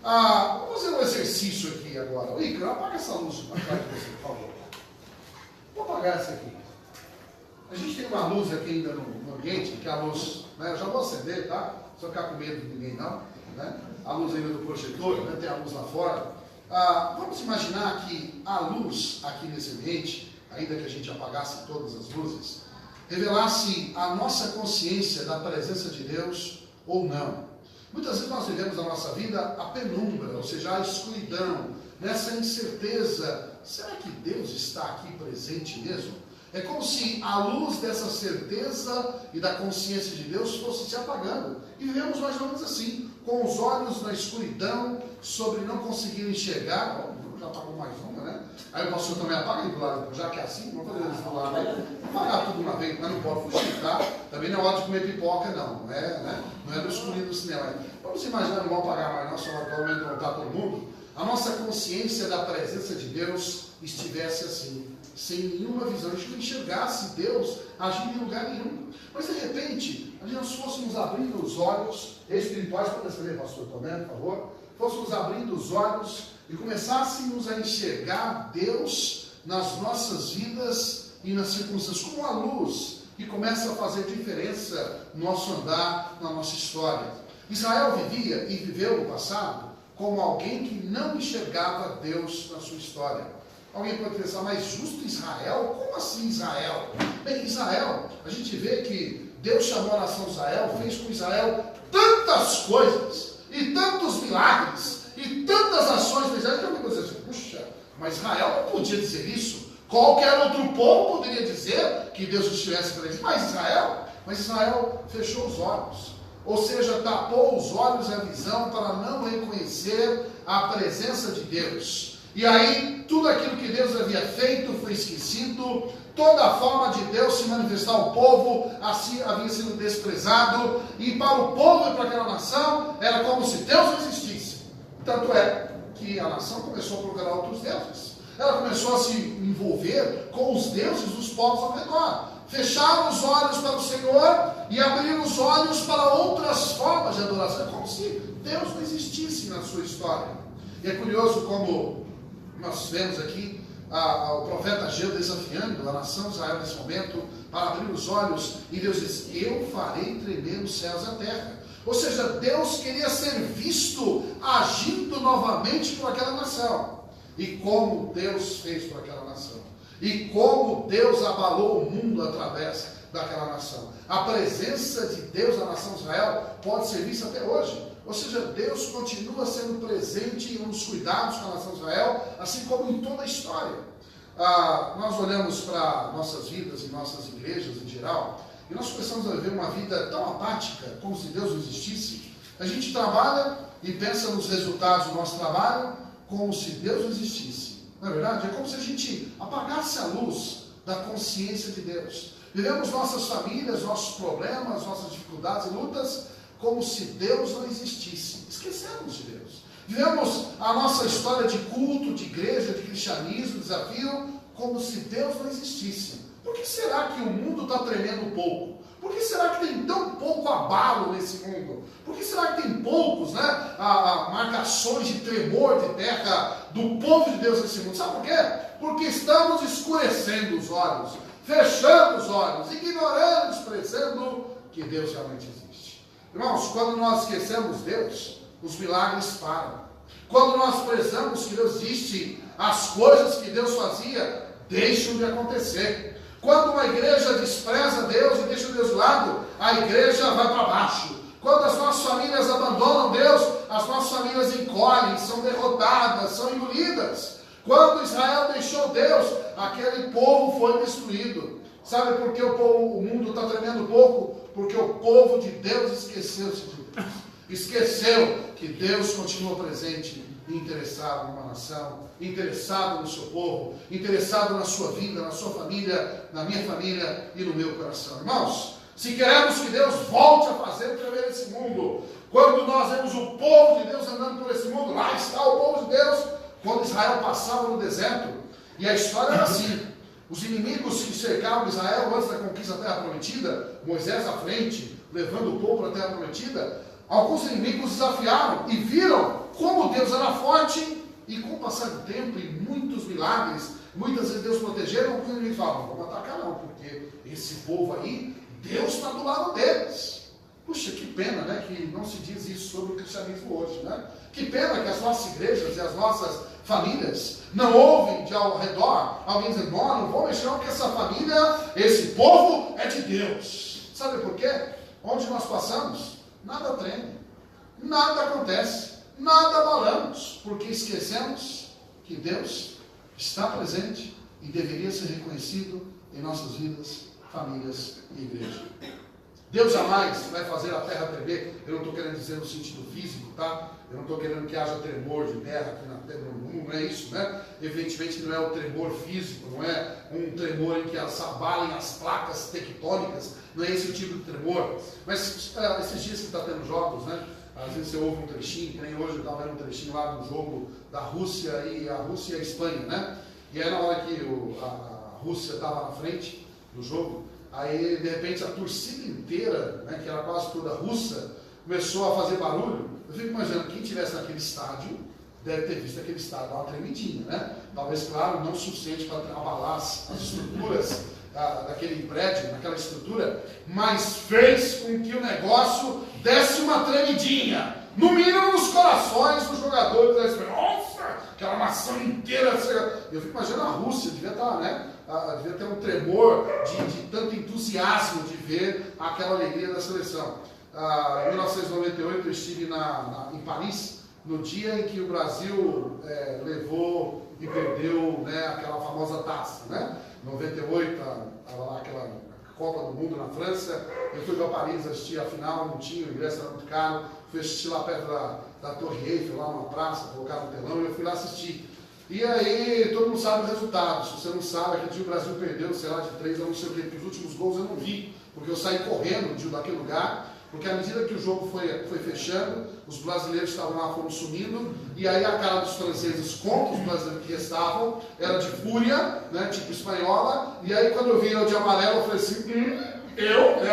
Vamos fazer um exercício aqui agora. O Icaro, apaga essa luz atrás de você, por favor. Vou apagar essa aqui. A gente tem uma luz aqui ainda no ambiente, que é a luz, né? Eu já vou acender, tá? Não precisa ficar com medo de ninguém não, né? A luz ainda do projetor, né? Tem a luz lá fora. Vamos imaginar que a luz aqui nesse ambiente, ainda que a gente apagasse todas as luzes, revelasse a nossa consciência da presença de Deus ou não. Muitas vezes nós vivemos na nossa vida a penumbra, ou seja, a escuridão, nessa incerteza, será que Deus está aqui presente mesmo? É como se a luz dessa certeza e da consciência de Deus fosse se apagando. E vivemos mais ou menos assim, com os olhos na escuridão, sobre não conseguir enxergar. Já apagou mais uma, né? Aí o pastor também apaga aí do lado, já que é assim, vamos fazer isso do lado, né? Apagar tudo uma vez, mas não pode fugir, tá? Também não é hora de comer pipoca, não. Não é no escurinho do cinema. Vamos imaginar, não vamos apagar mais, não, só para pelo menos voltar todo mundo. A nossa consciência da presença de Deus estivesse assim, sem nenhuma visão, a gente não enxergasse Deus agindo em lugar nenhum. Mas de repente, nós fôssemos abrindo os olhos espirituais, para descrever, pastor Tomé, por favor, fôssemos abrindo os olhos e começássemos a enxergar Deus nas nossas vidas e nas circunstâncias, como a luz que começa a fazer diferença no nosso andar, na nossa história. Israel vivia e viveu no passado como alguém que não enxergava Deus na sua história. Alguém pode pensar, mas justo Israel? Como assim Israel? Bem, Israel, a gente vê que Deus chamou a nação de Israel, fez com Israel tantas coisas, e tantos milagres, e tantas ações de Israel, que eu dizer assim, puxa, mas Israel não podia dizer isso. Qualquer outro povo poderia dizer que Deus estivesse presente, mas Israel fechou os olhos. Ou seja, tapou os olhos e a visão para não reconhecer a presença de Deus. E aí, tudo aquilo que Deus havia feito foi esquecido, toda a forma de Deus se manifestar ao povo assim havia sido desprezado, e para o povo e para aquela nação, era como se Deus não existisse. Tanto é que a nação começou a procurar outros deuses. Ela começou a se envolver com os deuses dos povos ao redor. Fecharam os olhos para o Senhor e abriram os olhos para outras formas de adoração. É como se Deus não existisse na sua história. E é curioso como nós vemos aqui o profeta Ageu desafiando a nação de Israel nesse momento para abrir os olhos, e Deus diz, eu farei tremer os céus e a terra. Ou seja, Deus queria ser visto agindo novamente por aquela nação. E como Deus fez por aquela nação. E como Deus abalou o mundo através daquela nação. A presença de Deus na nação de Israel pode ser vista até hoje. Ou seja, Deus continua sendo presente nos cuidados com a nação de Israel, assim como em toda a história. Nós olhamos para nossas vidas e nossas igrejas em geral, e nós começamos a viver uma vida tão apática, como se Deus não existisse. A gente trabalha e pensa nos resultados do nosso trabalho como se Deus não existisse. Não é verdade? É como se a gente apagasse a luz da consciência de Deus. Vivemos nossas famílias, nossos problemas, nossas dificuldades e lutas como se Deus não existisse. Esquecemos de Deus. Vivemos a nossa história de culto, de igreja, de cristianismo, desafio, como se Deus não existisse. Por que será que o mundo está tremendo pouco? Por que será que tem tão pouco abalo nesse mundo? Por que será que tem poucos, marcações de tremor de terra do povo de Deus nesse mundo? Sabe por quê? Porque estamos escurecendo os olhos, fechando os olhos, ignorando, desprezando que Deus realmente existe. Irmãos, quando nós esquecemos Deus, os milagres param. Quando nós prezamos que Deus existe, as coisas que Deus fazia deixam de acontecer. Quando uma igreja despreza Deus e deixa Deus de lado, a igreja vai para baixo. Quando as nossas famílias abandonam Deus, as nossas famílias encolhem, são derrotadas, são engolidas. Quando Israel deixou Deus, aquele povo foi destruído. Sabe por que o mundo está tremendo pouco? Porque o povo de Deus esqueceu-se de Deus. Esqueceu que Deus continua presente e interessado numa nação, interessado no seu povo, interessado na sua vida, na sua família, na minha família e no meu coração. Irmãos, se queremos que Deus volte a fazer tremer esse mundo, quando nós vemos o povo de Deus andando por esse mundo, lá está o povo de Deus, quando Israel passava no deserto, e a história era assim, os inimigos que cercavam Israel antes da conquista da terra prometida, Moisés à frente, levando o povo para a terra prometida, alguns inimigos desafiaram e viram como Deus era forte, e com o passar do tempo e muitos milagres, muitas vezes Deus protegeram, alguns inimigos falavam, não vamos atacar não, porque esse povo aí, Deus está do lado deles. Puxa, que pena, né, que não se diz isso sobre o cristianismo hoje, né? Que pena que as nossas igrejas e as nossas famílias não ouvem de ao redor alguém dizendo, não vou mexer porque essa família, esse povo é de Deus. Sabe por quê? Onde nós passamos, nada treme, nada acontece, nada abalamos, porque esquecemos que Deus está presente e deveria ser reconhecido em nossas vidas, famílias e igreja. Deus jamais vai fazer a terra tremer. Eu não estou querendo dizer no sentido físico, tá? Eu não estou querendo que haja tremor de terra aqui na terra, não é isso, né? Evidentemente que não é o tremor físico, não é um tremor em que abalem as placas tectônicas, não é esse o tipo de tremor. Mas esses dias que está tendo jogos, né? Às vezes você ouve um trechinho, que nem hoje eu estava vendo um trechinho lá do jogo da Rússia e a Espanha, né? E aí na hora que a Rússia estava na frente do jogo, aí de repente a torcida inteira, né, que era quase toda russa, começou a fazer barulho. Eu fico imaginando, quem estivesse naquele estádio, deve ter visto aquele estádio, uma tremidinha, né? Talvez, claro, não o suficiente para abalar as estruturas daquele prédio, naquela estrutura, mas fez com que o negócio desse uma tremidinha, no mínimo nos corações dos jogadores da Espanha. Nossa, aquela nação inteira. Eu fico imaginando a Rússia, devia estar, né? Devia ter um tremor de tanto entusiasmo de ver aquela alegria da seleção. Em 1998 eu estive em Paris, no dia em que o Brasil levou e perdeu, né, aquela famosa taça, né? 98, estava lá aquela Copa do Mundo na França. Eu fui para Paris assistir a final, não tinha, o ingresso era muito caro. Fui assistir lá perto da Torre Eiffel, lá numa praça, colocaram um telão, e eu fui lá assistir. E aí, todo mundo sabe o resultado. Se você não sabe, aquele dia o Brasil perdeu, sei lá, de 3 a não sei o que, porque os últimos gols eu não vi, porque eu saí correndo daquele lugar, porque à medida que o jogo foi fechando, os brasileiros estavam lá, foram sumindo, e aí a cara dos franceses contra os brasileiros que restavam era de fúria, né, tipo espanhola, e aí quando eu vi eu de amarelo, eu falei assim,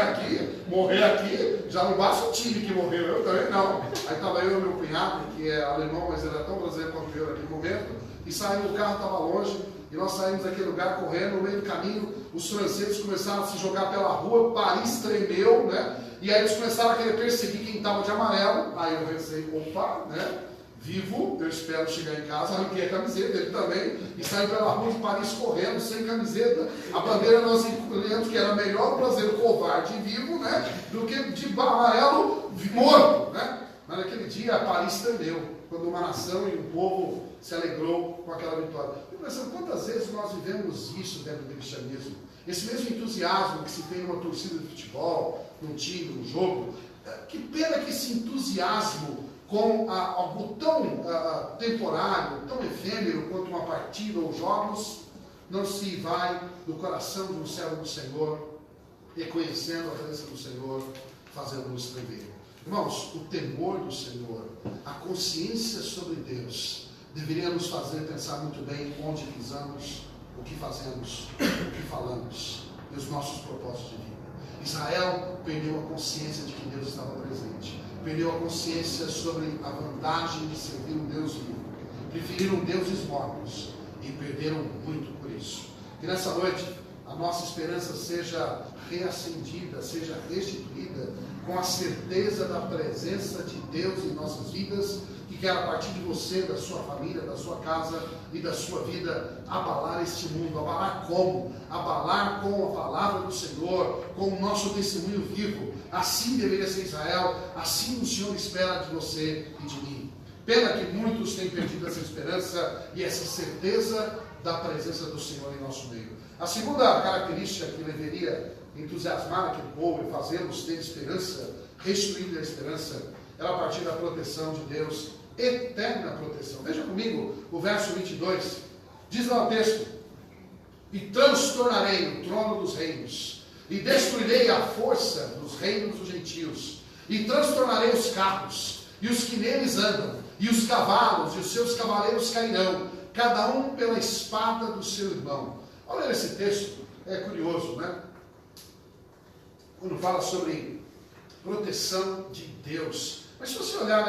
aqui, morrer aqui, já não basta o time que morreu, eu também não. Aí estava eu e meu cunhado, que é alemão, mas ele era tão brasileiro quanto eu naquele momento, e saímos, o carro estava longe, e nós saímos daquele lugar correndo, no meio do caminho, os franceses começaram a se jogar pela rua, Paris tremeu, né? E aí eles começaram a querer perseguir quem estava de amarelo. Aí eu pensei, opa, né? Vivo, eu espero chegar em casa, arranquei a camiseta, ele também, e saí pela rua de Paris correndo, sem camiseta. A bandeira nós encolhemos que era melhor o brasileiro covarde e vivo, né? Do que de amarelo morto, né? Mas naquele dia Paris tremeu. quando uma nação e um povo se alegrou com aquela vitória. Eu fico pensando, quantas vezes nós vivemos isso dentro do cristianismo? Esse mesmo entusiasmo que se tem numa torcida de futebol, num time, num jogo. Que pena que esse entusiasmo com algo tão temporário, tão efêmero quanto uma partida ou jogos, não se vai do coração de um servo do Senhor, reconhecendo a presença do Senhor, fazendo-nos tremer. Irmãos, o temor do Senhor, a consciência sobre Deus, deveria nos fazer pensar muito bem onde pisamos, o que fazemos, o que falamos e os nossos propósitos de vida. Israel perdeu a consciência de que Deus estava presente, perdeu a consciência sobre a vantagem de servir um Deus vivo, preferiram deuses mortos e perderam muito por isso. Que nessa noite a nossa esperança seja reacendida, seja restituída com a certeza da presença de Deus em nossas vidas, que quer a partir de você, da sua família, da sua casa e da sua vida abalar este mundo. Abalar como? Abalar com a palavra do Senhor, com o nosso testemunho vivo. Assim deveria ser Israel, assim o Senhor espera de você e de mim. Pena que muitos têm perdido essa esperança e essa certeza da presença do Senhor em nosso meio. A segunda característica que deveria entusiasmar aquele povo e fazê-los ter esperança, restituir a esperança, era a partir da proteção de Deus, eterna proteção. Veja comigo o verso 22, diz lá o texto: e transtornarei o trono dos reinos, e destruirei a força dos reinos dos gentios, e transtornarei os carros, e os que neles andam, e os cavalos, e os seus cavaleiros cairão, cada um pela espada do seu irmão. Olha esse texto, é curioso, né? Quando fala sobre proteção de Deus. Mas se você olhar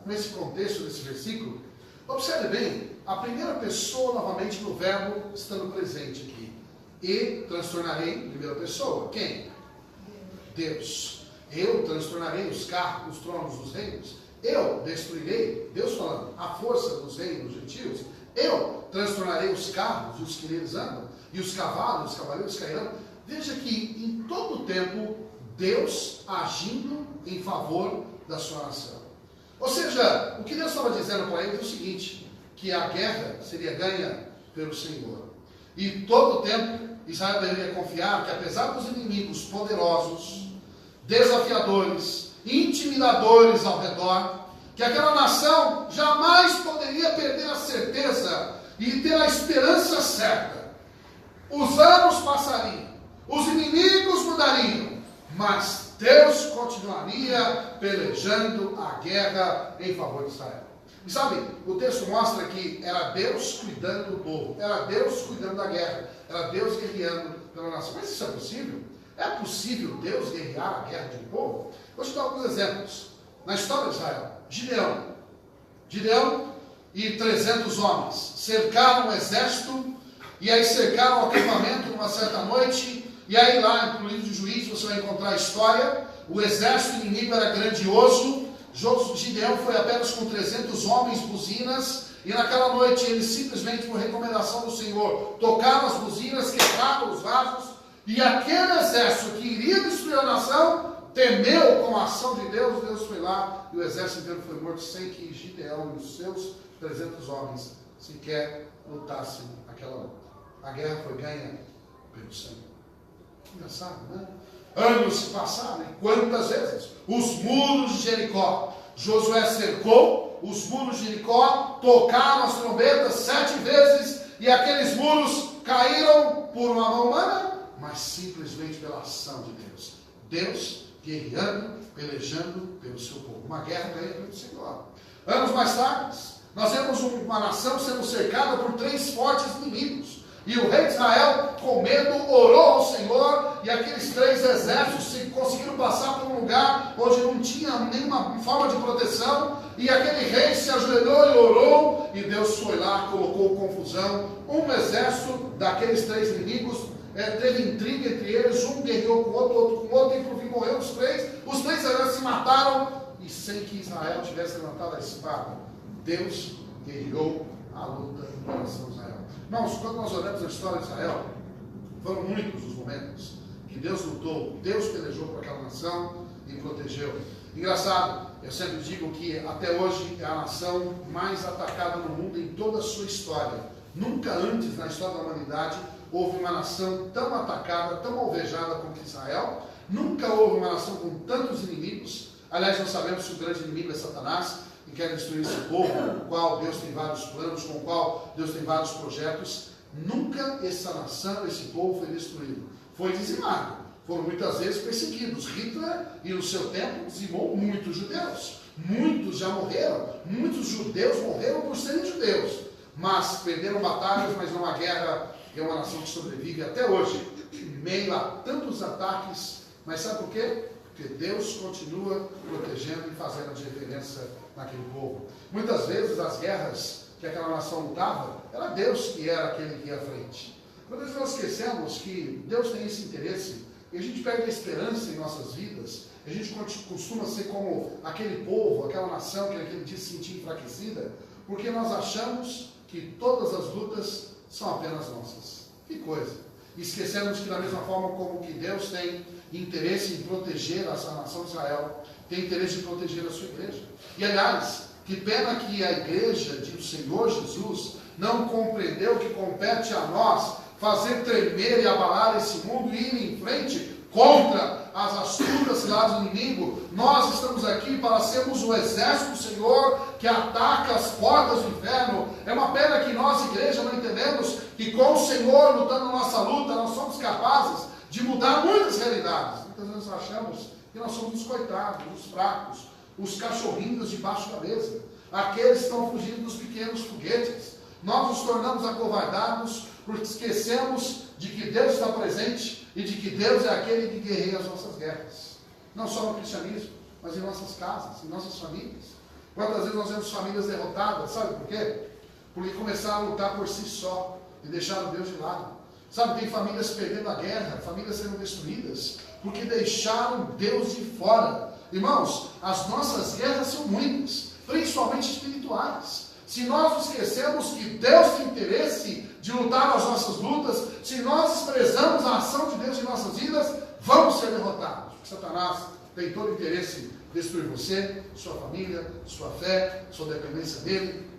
nesse contexto desse versículo, observe bem, a primeira pessoa novamente no verbo estando presente aqui. E transtornarei, primeira pessoa. Quem? Deus. Eu transtornarei os carros, os tronos dos reinos. Eu destruirei, Deus falando, a força dos reinos gentios. Eu transtornarei os carros e os que neles andam, e os cavalos, os cavaleiros cairão. Veja que em todo o tempo, Deus agindo em favor da sua nação. Ou seja, o que Deus estava dizendo para eles é o seguinte, que a guerra seria ganha pelo Senhor. E todo o tempo, Israel deveria confiar que apesar dos inimigos poderosos, desafiadores, intimidadores ao redor, que aquela nação jamais poderia perder a certeza e ter a esperança certa. Os anos passariam, os inimigos mudariam, mas Deus continuaria pelejando a guerra em favor de Israel. E sabe, o texto mostra que era Deus cuidando do povo, era Deus cuidando da guerra, era Deus guerreando pela nação. Mas isso é possível? É possível Deus guerrear a guerra de um povo? Vou te dar alguns exemplos. Na história de Israel, Gideão e 300 homens cercaram o exército, e aí cercaram o acampamento numa certa noite, e aí lá no livro de Juízes você vai encontrar a história. O exército inimigo era grandioso, Gideão foi apenas com 300 homens, buzinas, e naquela noite eles simplesmente, por recomendação do Senhor, tocaram as buzinas, quebraram os vasos, e aquele exército que iria destruir a nação, temeu com a ação de Deus, Deus foi lá, e o exército inteiro foi morto, sem que Gideão e os seus 300 homens sequer lutassem aquela luta. A guerra foi ganha pelo Senhor. Engraçado, né? Anos se passaram, e quantas vezes? Os muros de Jericó, Josué cercou os muros de Jericó, tocaram as trombetas 7 vezes, e aqueles muros caíram por uma mão humana, mas simplesmente pela ação de Deus. Deus guerreando, pelejando pelo seu povo. Uma guerra ganha pelo Senhor. Anos mais tarde, nós vemos uma nação sendo cercada por 3 fortes inimigos. E o rei de Israel, com medo, orou ao Senhor, e aqueles 3 exércitos conseguiram passar por um lugar onde não tinha nenhuma forma de proteção, e aquele rei se ajoelhou e orou, e Deus foi lá, colocou confusão. Um exército daqueles 3 inimigos teve intriga entre eles, um guerreou com o outro com o outro, e por fim morreu os 3 exércitos se mataram, e sem que Israel tivesse levantado a espada, Deus guerreou a luta no coração de Israel. Irmãos, quando nós olhamos a história de Israel, foram muitos os momentos que Deus lutou, Deus pelejou por aquela nação e protegeu. Engraçado, eu sempre digo que até hoje é a nação mais atacada no mundo em toda a sua história. Nunca antes na história da humanidade houve uma nação tão atacada, tão alvejada como Israel. Nunca houve uma nação com tantos inimigos. Aliás, nós sabemos que o grande inimigo é Satanás, que quer destruir esse povo, com o qual Deus tem vários planos, com o qual Deus tem vários projetos. Nunca essa nação, esse povo foi destruído. Foi dizimado. Foram muitas vezes perseguidos. Hitler, e no seu tempo, dizimou muitos judeus. Muitos já morreram. Muitos judeus morreram por serem judeus. Mas perderam batalhas, mas não há guerra. É uma nação que sobrevive até hoje, em meio a tantos ataques. Mas sabe por quê? Porque Deus continua protegendo e fazendo a diferença naquele povo. Muitas vezes as guerras que aquela nação lutava, era Deus que era aquele que ia à frente. Quando nós esquecemos que Deus tem esse interesse, e a gente perde a esperança em nossas vidas, a gente costuma ser como aquele povo, aquela nação que naquele dia se sentia enfraquecida, porque nós achamos que todas as lutas são apenas nossas. Que coisa! E esquecemos que da mesma forma como que Deus tem interesse em proteger essa nação de Israel, tem interesse em proteger a sua igreja. E aliás, que pena que a igreja do Senhor Jesus não compreendeu que compete a nós fazer tremer e abalar esse mundo e ir em frente contra as astutas ciladas do inimigo. Nós estamos aqui para sermos o exército do Senhor que ataca as portas do inferno. É uma pena que nós, igreja, não entendemos que com o Senhor lutando a nossa luta, nós somos capazes de mudar muitas realidades. Muitas vezes nós achamos que nós somos os coitados, os fracos, os cachorrinhos debaixo da mesa, aqueles que estão fugindo dos pequenos foguetes. Nós nos tornamos acovardados porque esquecemos de que Deus está presente e de que Deus é aquele que guerreia as nossas guerras. Não só no cristianismo, mas em nossas casas, em nossas famílias. Quantas vezes nós vemos famílias derrotadas, sabe por quê? Porque começaram a lutar por si só e deixaram Deus de lado. Sabe, tem famílias perdendo a guerra, famílias sendo destruídas, porque deixaram Deus de fora. Irmãos, as nossas guerras são muitas, principalmente espirituais. Se nós nos esquecemos que Deus tem interesse de lutar as nossas lutas, se nós desprezamos a ação de Deus em nossas vidas, vamos ser derrotados. Porque Satanás tem todo o interesse em destruir você, sua família, sua fé, sua dependência dele.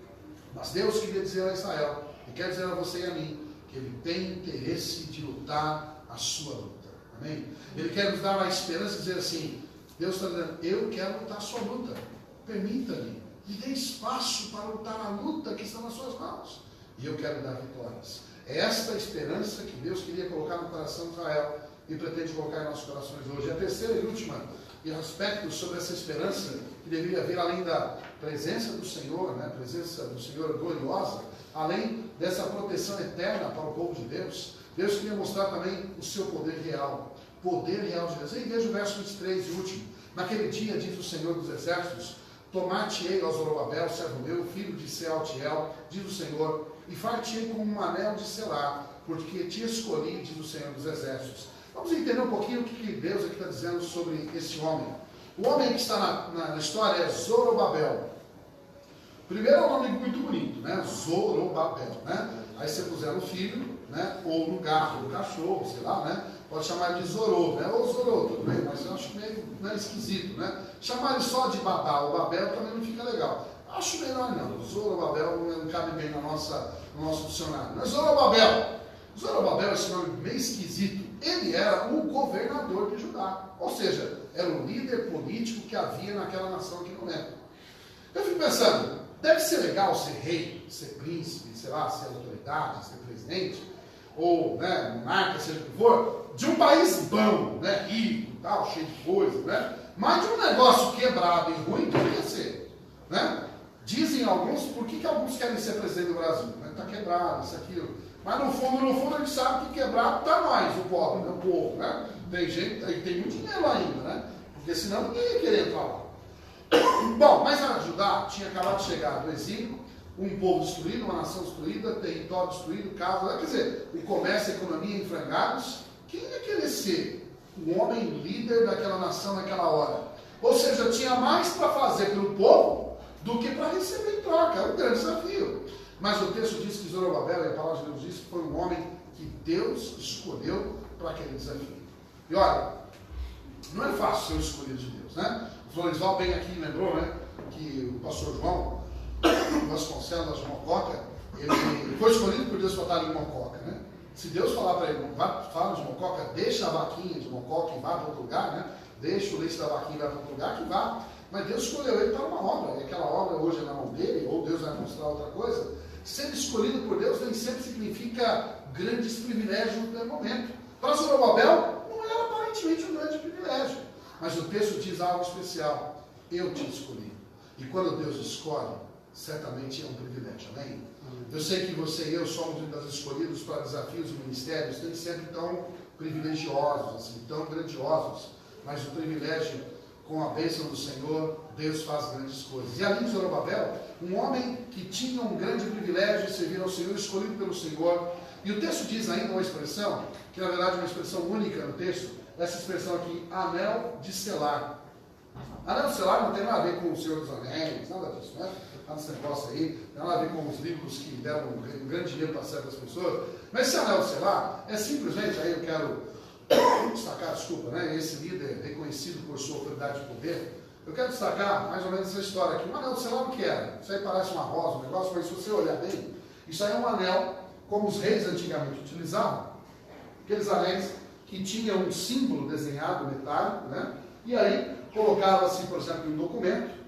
Mas Deus queria dizer a Israel, e quer dizer a você e a mim, que Ele tem interesse de lutar a sua luta. Amém? Ele quer nos dar a esperança de dizer assim, Deus está dizendo, eu quero lutar a sua luta. Permita-me. Me dê espaço para lutar a luta que está nas suas mãos. E eu quero dar vitórias. É esta a esperança que Deus queria colocar no coração de Israel e pretende colocar em nossos corações hoje. A terceira e última aspecto sobre essa esperança que deveria vir além da presença do Senhor, né? A presença do Senhor gloriosa, além dessa proteção eterna para o povo de Deus, Deus queria mostrar também o seu poder real. Poder real de Deus. E veja o verso 23 e último. Naquele dia, diz o Senhor dos Exércitos, tomar-te-ei, ó Zorobabel, servo meu, filho de Sealtiel, diz o Senhor, e far-te-ei como um anel de selar, porque te escolhi, diz o Senhor dos Exércitos. Vamos entender um pouquinho o que Deus aqui está dizendo sobre esse homem. O homem que está na história é Zorobabel. Primeiro é um nome muito bonito, né? Zorobabel, né? Aí você puser no filho, né? Ou no gato, no cachorro, sei lá, né? Pode chamar de Zorô, né? Ou Zorô, tudo bem, mas eu acho meio esquisito, né? Chamar ele só de Babá ou Babel também não fica legal. Acho melhor não. Zorobabel não cabe bem no nosso dicionário. Mas Zorobabel, esse nome meio esquisito, ele era o governador de Judá. Ou seja, era o líder político que havia naquela nação aqui no momento. Eu fico pensando, deve ser legal ser rei, ser príncipe, sei lá, ser autoridade, ser presidente, ou, né, monarca, seja o que for, de um país bom, né, rico, tal, cheio de coisa, né, mas de um negócio quebrado e ruim, deveria ser, né? Dizem alguns, por que alguns querem ser presidente do Brasil? Está quebrado, isso, aquilo. Mas no fundo a gente sabe que quebrado está nós, o pobre, né, o povo, né? Tem gente, tem muito dinheiro ainda, né? Porque senão ninguém ia querer entrar lá. Bom, mas a Judá tinha acabado de chegar do exílio, um povo destruído, uma nação destruída, território destruído, casa, quer dizer, o comércio e a economia em frangalhos. Quem ia querer ser o homem líder daquela nação naquela hora? Ou seja, tinha mais para fazer pelo povo do que para receber em troca. Era um grande desafio. Mas o texto diz que Zorobabel, e a palavra de Deus diz que foi um homem que Deus escolheu para aquele desafio. E olha, não é fácil ser o escolhido de Deus, né? Floresval bem aqui lembrou, né? Que o pastor João Vasconcelos de Mococa, ele foi escolhido por Deus para estar em Mococa, né? Se Deus falar para ele, fala de Mococa, deixa a vaquinha de Mococa e vá para outro lugar, né? Deixa o leite da vaquinha e vá para outro lugar, que vá. Mas Deus escolheu ele para uma obra, e aquela obra hoje é na mão dele, ou Deus vai mostrar outra coisa. Ser escolhido por Deus nem sempre significa grandes privilégios no primeiro momento. Para Zorobabel, não era aparentemente um grande privilégio, mas o texto diz algo especial: eu te escolhi. E quando Deus escolhe, certamente é um privilégio, amém? Eu sei que você e eu somos das escolhidos para desafios e ministérios, nem sempre tão privilegiosos, assim, tão grandiosos, mas o privilégio, com a bênção do Senhor, Deus faz grandes coisas. E ali em Zorobabel, um homem que tinha um grande privilégio de servir ao Senhor, escolhido pelo Senhor. E o texto diz ainda uma expressão, que na verdade é uma expressão única no texto, essa expressão aqui, anel de selar. Anel de selar não tem nada a ver com o Senhor dos Anéis, nada disso, né? Nada desse negócio aí, não tem nada a ver com os livros que deram um grande dinheiro para certas pessoas. Mas esse anel de selar é simplesmente, aí eu quero destacar, desculpa, né? Esse líder reconhecido por sua autoridade de poder, eu quero destacar mais ou menos essa história aqui. Um anel de selar o que era? Isso aí parece uma rosa, um negócio, mas se você olhar bem, isso aí é um anel como os reis antigamente utilizavam. Aqueles anéis que tinham um símbolo desenhado, metálico, né? E aí colocava-se, por exemplo, um documento,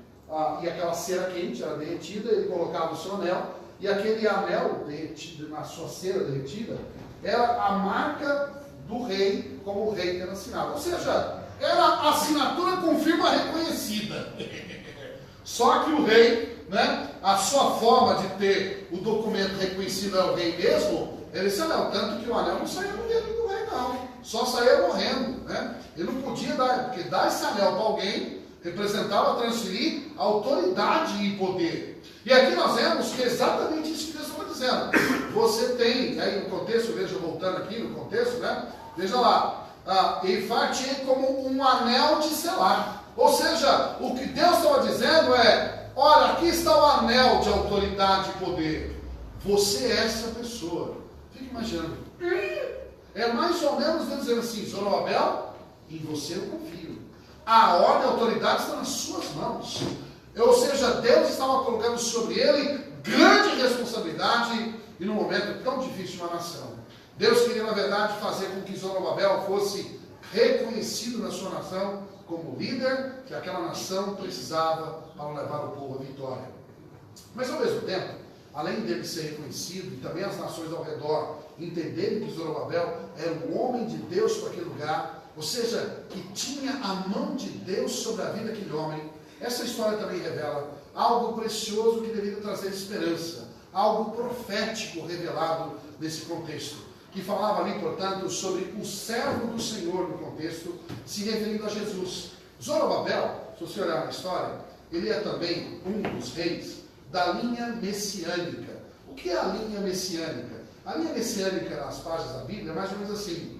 e aquela cera quente era derretida, ele colocava o seu anel, e aquele anel derretido, na sua cera derretida, era a marca do rei, como o rei era assinado. Ou seja, era a assinatura com firma reconhecida. Só que o rei, né, a sua forma de ter o documento reconhecido é o rei mesmo, ele disse, não, tanto que o anel não saía no dedo do rei, não. Só saía morrendo, né? Ele não podia dar, porque dar esse anel para alguém representava transferir autoridade e poder. E aqui nós vemos que é exatamente isso que Deus está dizendo. Você tem, aí no contexto, veja, voltando aqui no contexto, né? Veja lá, e far-te como um anel de selar. Ou seja, o que Deus estava dizendo é, olha, aqui está o anel de autoridade e poder. Você é essa pessoa. Fique imaginando. É mais ou menos Deus dizendo assim, Zorobabel, em você eu confio. A ordem e a autoridade está nas suas mãos. Ou seja, Deus estava colocando sobre ele grande responsabilidade e num momento tão difícil de uma nação. Deus queria, na verdade, fazer com que Zorobabel fosse reconhecido na sua nação como líder que aquela nação precisava para levar o povo à vitória. Mas, ao mesmo tempo, além dele ser reconhecido, e também as nações ao redor entenderem que Zorobabel era um homem de Deus para aquele lugar, ou seja, que tinha a mão de Deus sobre a vida daquele homem, essa história também revela algo precioso que deveria trazer esperança, algo profético revelado nesse contexto, que falava ali, portanto, sobre o servo do Senhor no contexto, se referindo a Jesus. Zorobabel, se você olhar na história, ele é também um dos reis da linha messiânica. O que é a linha messiânica? A linha messiânica nas páginas da Bíblia é mais ou menos assim.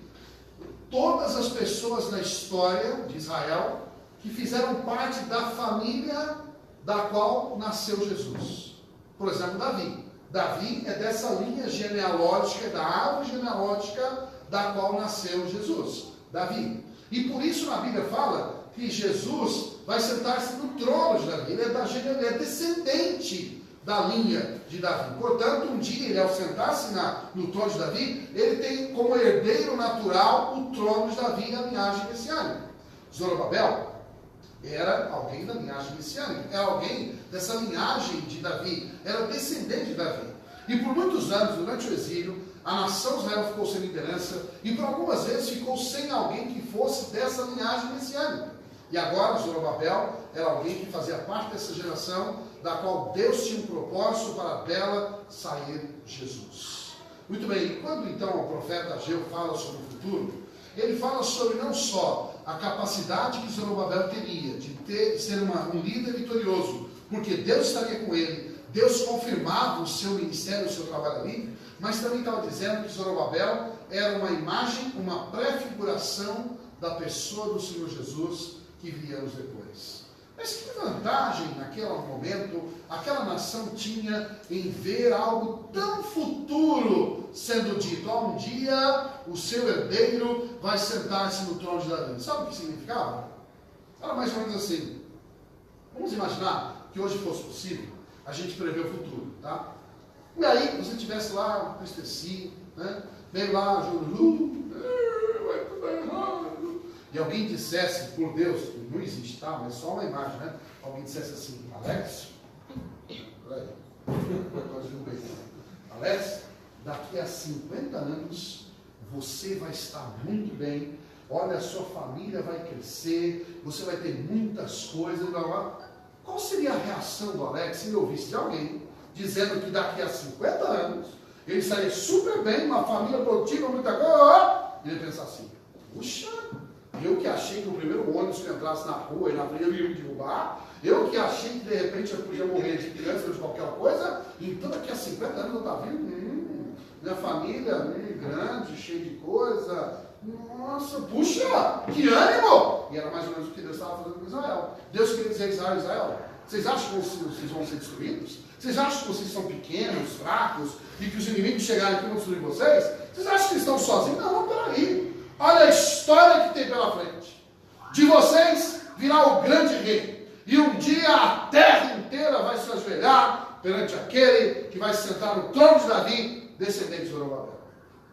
Todas as pessoas na história de Israel que fizeram parte da família da qual nasceu Jesus. Por exemplo, Davi. Davi é dessa linha genealógica, da árvore genealógica da qual nasceu Jesus. Davi. E por isso na Bíblia fala que Jesus vai sentar-se no trono de Davi. Ele é descendente da linha de Davi. Portanto, um dia, ele, ao sentar-se no trono de Davi, ele tem como herdeiro natural o trono de Davi e a linhagem messiânica. Zorobabel era alguém da linhagem messiânica, era alguém dessa linhagem de Davi, era descendente de Davi. E por muitos anos, durante o exílio, a nação de Israel ficou sem liderança e por algumas vezes ficou sem alguém que fosse dessa linhagem messiânica. E agora Zorobabel era alguém que fazia parte dessa geração, da qual Deus tinha um propósito para dela sair Jesus. Muito bem, e quando então o profeta Ageu fala sobre o futuro, ele fala sobre não só a capacidade que Zorobabel teria de ser um líder vitorioso, porque Deus estaria com ele, Deus confirmava o seu ministério, o seu trabalho ali, mas também estava dizendo que Zorobabel era uma imagem, uma prefiguração da pessoa do Senhor Jesus que viria anos depois. Mas que vantagem naquele momento aquela nação tinha em ver algo tão futuro sendo dito? Um dia o seu herdeiro vai sentar-se no trono de Davi. Sabe o que significava? Era mais ou menos assim. Vamos imaginar que hoje fosse possível a gente prever o futuro, tá? E aí, você estivesse lá, entristecidinho, né? Vem lá, Júlio, vai tudo dar errado. E alguém dissesse, por Deus, não existe, tá? Mas só uma imagem, né? Alguém dissesse assim, Alex, Alex, daqui a 50 anos você vai estar muito bem, olha, a sua família vai crescer, você vai ter muitas coisas, blá, blá. Qual seria a reação do Alex se ele ouvisse de alguém dizendo que daqui a 50 anos ele estaria super bem, uma família produtiva, muita coisa, e ele pensar assim, puxa, eu que achei que o primeiro ônibus que entrasse na rua e na frente eu ia me derrubar, eu que achei que de repente eu podia morrer de criança ou de qualquer coisa, então daqui a 50 anos eu estava vindo, minha família grande, cheia de coisa, nossa, puxa, que ânimo! E era mais ou menos o que Deus estava fazendo com Israel. Deus queria dizer a Israel, vocês acham que vocês vão ser destruídos? Vocês acham que vocês são pequenos, fracos, e que os inimigos chegarem aqui e vão destruir vocês? Vocês acham que estão sozinhos? Não, peraí. Olha a história que tem pela frente. De vocês virá o grande rei. E um dia a terra inteira vai se ajoelhar perante aquele que vai se sentar no trono de Davi, descendente de Zorobabel.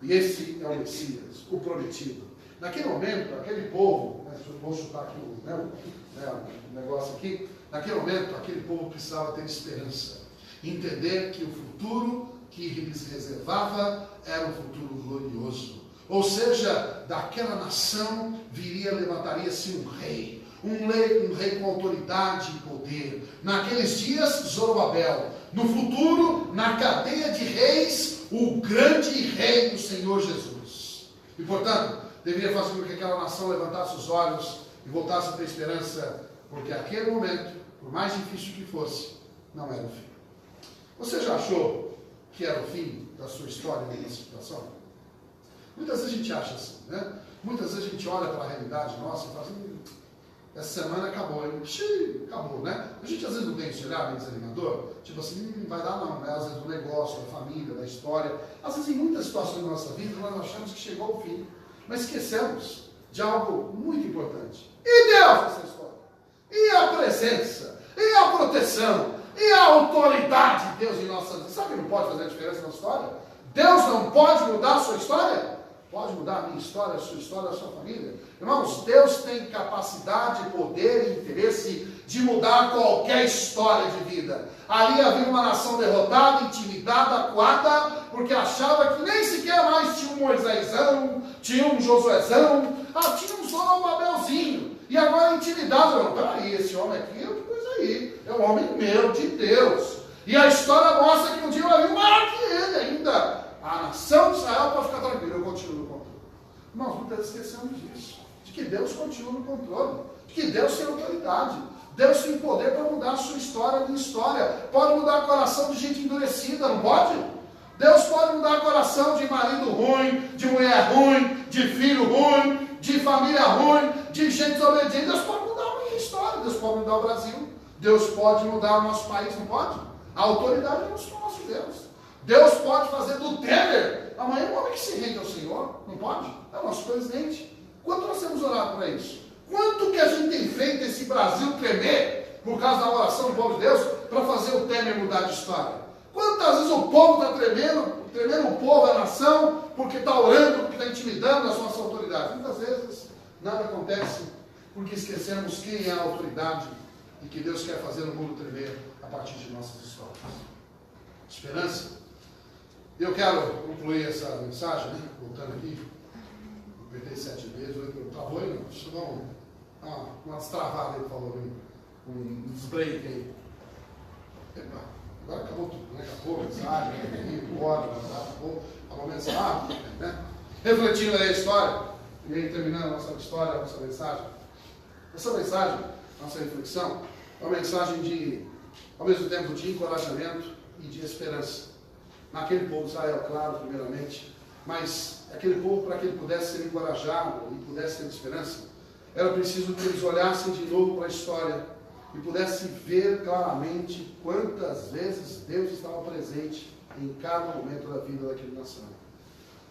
E esse é o Messias, o prometido. Naquele momento, aquele povo, vou chutar aqui o negócio aqui, naquele momento, aquele povo precisava ter esperança. Entender que o futuro que lhes reservava era um futuro glorioso. Ou seja, daquela nação levantaria-se um rei com autoridade e poder. Naqueles dias, Zorobabel. No futuro, na cadeia de reis, o grande rei do Senhor Jesus. E, portanto, deveria fazer com que aquela nação levantasse os olhos e voltasse a ter esperança, porque aquele momento, por mais difícil que fosse, não era o fim. Você já achou que era o fim da sua história nessa situação? Muitas vezes a gente acha assim, né? Muitas vezes a gente olha para a realidade nossa e fala assim, essa semana acabou, acabou, né? A gente às vezes não tem esse olhar bem desanimador, tipo assim, não vai dar não, né? Às vezes do negócio, da família, da história. Às vezes em muitas situações da nossa vida nós achamos que chegou ao fim, mas esquecemos de algo muito importante. E Deus nessa história? E a presença? E a proteção? E a autoridade de Deus em nossa vida? Sabe que não pode fazer a diferença na história? Deus não pode mudar a sua história? Pode mudar a minha história, a sua família? Irmãos, Deus tem capacidade, poder e interesse de mudar qualquer história de vida. Ali havia uma nação derrotada, intimidada, acuada, porque achava que nem sequer mais tinha um Moisésão, tinha um Josuézão, tinha um Zorobabelzinho. E agora intimidado, não, peraí, esse homem aqui é outra coisa aí, é um homem meu, de Deus. E a história mostra que um dia vai vir maior que ele ainda. A nação de Israel pode ficar tranquila, eu continuo no controle. Nós muitas vezes esquecemos disso, de que Deus continua no controle, de que Deus tem autoridade, Deus tem poder para mudar a sua história, a minha história. Pode mudar o coração de gente endurecida, não pode? Deus pode mudar o coração de marido ruim, de mulher ruim, de filho ruim, de família ruim, de gente desobediente. Deus pode mudar a minha história, Deus pode mudar o Brasil, Deus pode mudar o nosso país, não pode? A autoridade é o nosso Deus. Deus pode fazer do Temer amanhã um homem que se rende ao Senhor, não pode? É o nosso presidente. Quanto nós temos orado para isso? Quanto que a gente tem feito esse Brasil tremer por causa da oração do povo de Deus para fazer o Temer mudar de história? Quantas vezes o povo está tremendo o povo, a nação, porque está orando, porque está intimidando as nossas autoridades? Muitas vezes nada acontece porque esquecemos quem é a autoridade e que Deus quer fazer no mundo tremer a partir de nossas histórias. Esperança. Eu quero concluir essa mensagem, né? Voltando aqui, apertei 7 vezes, eu travou aí, não, deixa eu dar uma destravada aí, por favor, um desbreak aí. Epa, agora acabou tudo, né? Acabou a mensagem, acabou a mensagem, né? Refletindo aí a história, e aí terminando a nossa história, a nossa mensagem. Essa mensagem, nossa reflexão, é uma mensagem de, ao mesmo tempo, de encorajamento e de esperança. Naquele povo de Israel, claro, primeiramente, mas aquele povo, para que ele pudesse ser encorajado e pudesse ter esperança, era preciso que eles olhassem de novo para a história e pudessem ver claramente quantas vezes Deus estava presente em cada momento da vida daquela nação.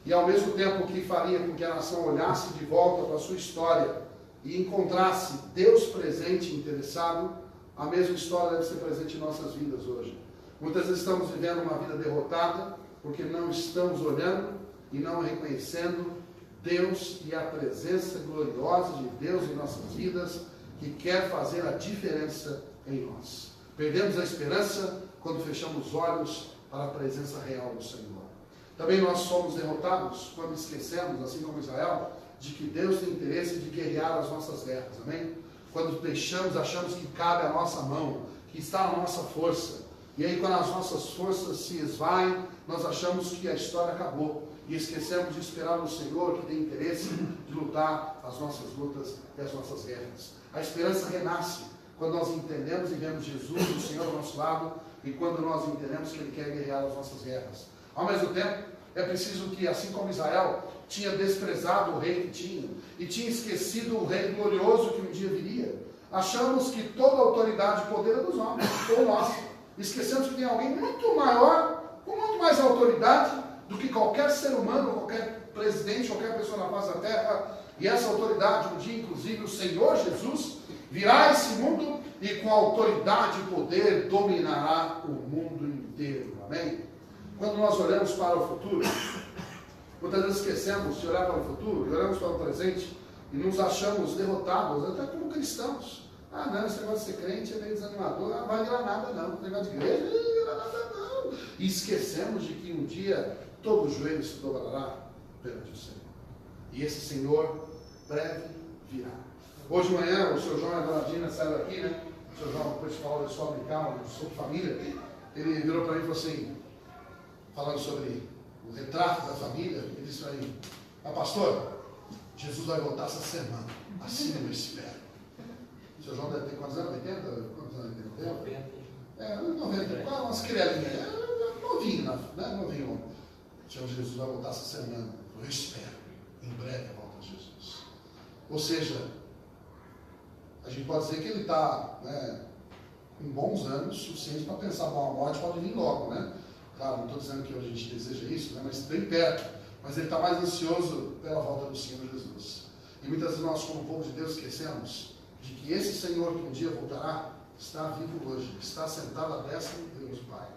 E ao mesmo tempo que faria com que a nação olhasse de volta para a sua história e encontrasse Deus presente e interessado, a mesma história deve ser presente em nossas vidas hoje. Muitas vezes estamos vivendo uma vida derrotada, porque não estamos olhando e não reconhecendo Deus e a presença gloriosa de Deus em nossas vidas, que quer fazer a diferença em nós. Perdemos a esperança quando fechamos os olhos para a presença real do Senhor. Também nós somos derrotados quando esquecemos, assim como Israel, de que Deus tem interesse de guerrear as nossas guerras, amém? Quando achamos que cabe a nossa mão, que está na nossa força. E aí quando as nossas forças se esvaem, nós achamos que a história acabou. E esquecemos de esperar no Senhor, que tem interesse de lutar as nossas lutas e as nossas guerras. A esperança renasce quando nós entendemos e vemos Jesus, o Senhor ao nosso lado, e quando nós entendemos que Ele quer guerrear as nossas guerras. Ao mesmo tempo, é preciso que, assim como Israel tinha desprezado o rei que tinha, e tinha esquecido o rei glorioso que um dia viria, achamos que toda autoridade e poder é dos homens, ou nossa. Esquecemos que tem alguém muito maior, com muito mais autoridade do que qualquer ser humano, qualquer presidente, qualquer pessoa na face da terra. E essa autoridade, um dia, inclusive, o Senhor Jesus virá a esse mundo e com autoridade e poder dominará o mundo inteiro. Amém? Quando nós olhamos para o futuro, muitas vezes esquecemos de olhar para o futuro e olhamos para o presente e nos achamos derrotados, até como cristãos. Ah, não, esse negócio de ser crente é meio desanimador, não vai virar nada não, esse negócio de igreja não vai virar nada não. E esquecemos de que um dia todo o joelho se dobrará perante o Senhor. E esse Senhor breve virá. Hoje de manhã, o Sr. João e a Dona Dina saíram daqui, né? O Sr. João, depois falou de sua calma, sobre família, ele virou para mim e falou assim, falando sobre o retrato da família, ele disse para mim, pastor, Jesus vai voltar essa semana, assim eu espero. O Sr. João deve ter quantos anos? 80? Quantos anos ele tem? 90, umas crianças, novinho, né? Novinho. O Senhor Jesus vai voltar essa semana, eu espero, em breve a volta de Jesus. Ou seja, a gente pode dizer que ele está, né, com bons anos suficientes para pensar, bom, a morte pode vir logo, né? Claro, não estou dizendo que a gente deseja isso, né, mas bem perto. Mas ele está mais ansioso pela volta do Senhor Jesus. E muitas vezes nós, como povo de Deus, esquecemos de que esse Senhor que um dia voltará, está vivo hoje, está sentado à destra de Deus Pai.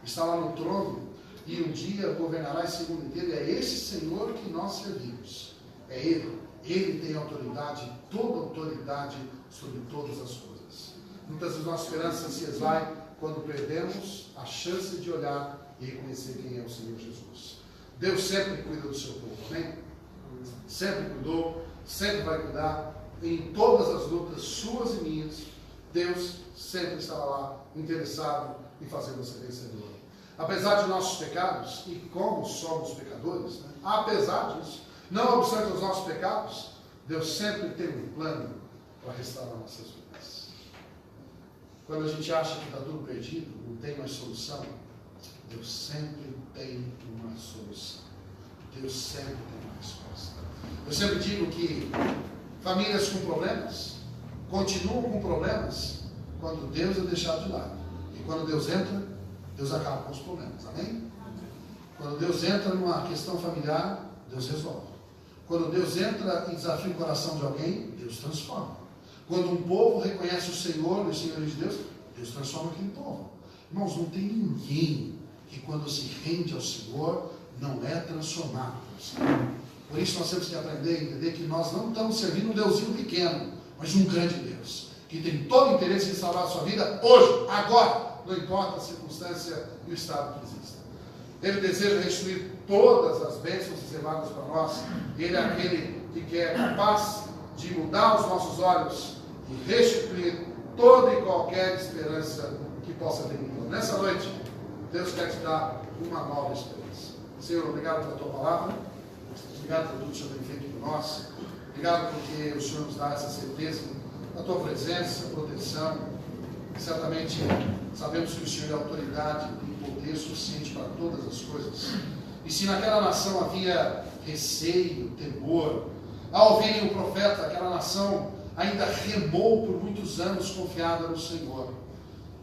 Está lá no trono e um dia governará esse mundo inteiro. E é esse Senhor que nós servimos. É Ele. Ele tem autoridade, toda autoridade sobre todas as coisas. Muitas vezes nossa esperança se esvai quando perdemos a chance de olhar e reconhecer quem é o Senhor Jesus. Deus sempre cuida do seu povo, amém? Sempre cuidou, sempre vai cuidar. Em todas as lutas, suas e minhas, Deus sempre estará lá, interessado em fazer você vencedor. Apesar de nossos pecados, e como somos pecadores, né? Apesar disso, não obstante os nossos pecados, Deus sempre tem um plano para restaurar nossas vidas. Quando a gente acha que está tudo perdido, não tem mais solução, Deus sempre tem uma solução. Deus sempre tem uma resposta. Eu sempre digo que famílias com problemas continuam com problemas quando Deus é deixado de lado. E quando Deus entra, Deus acaba com os problemas. Amém? Quando Deus entra numa questão familiar, Deus resolve. Quando Deus entra e desafia o coração de alguém, Deus transforma. Quando um povo reconhece o Senhor e os senhores de Deus, Deus transforma aquele povo. Irmãos, não tem ninguém que quando se rende ao Senhor, não é transformado pelo Senhor. Por isso nós temos que aprender a entender que nós não estamos servindo um Deusinho pequeno, mas um grande Deus, que tem todo o interesse em salvar a sua vida hoje, agora, não importa a circunstância e o estado que exista. Ele deseja restituir todas as bênçãos reservadas para nós. Ele é aquele que é capaz de mudar os nossos olhos e restituir toda e qualquer esperança que possa ter em nós. Nessa noite, Deus quer te dar uma nova esperança. Senhor, obrigado pela tua palavra. Obrigado por tudo que o Senhor tem feito por nós. Obrigado porque o Senhor nos dá essa certeza da tua presença, proteção. Certamente sabemos que o Senhor é autoridade e poder suficiente para todas as coisas. E se naquela nação havia receio, temor, ao ouvirem o profeta, aquela nação ainda remou por muitos anos confiada no Senhor.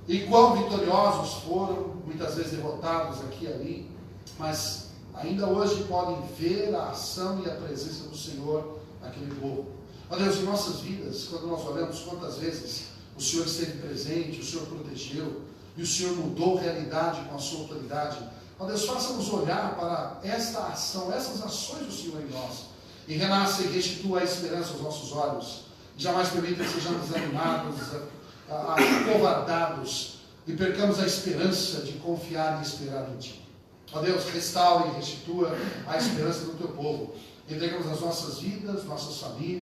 E quão vitoriosos foram, muitas vezes derrotados aqui e ali, mas ainda hoje podem ver a ação e a presença do Senhor naquele povo. Ó Deus, em nossas vidas, quando nós olhamos quantas vezes o Senhor esteve presente, o Senhor protegeu, e o Senhor mudou realidade com a sua autoridade. Ó Deus, faça-nos olhar para esta ação, essas ações do Senhor em nós, e renasça e restitua a esperança aos nossos olhos. Jamais permita que sejamos desanimados, acovardados, e percamos a esperança de confiar e esperar em Ti. Ó Deus, restaure e restitua a esperança do Teu povo. Entregamos as nossas vidas, nossas famílias,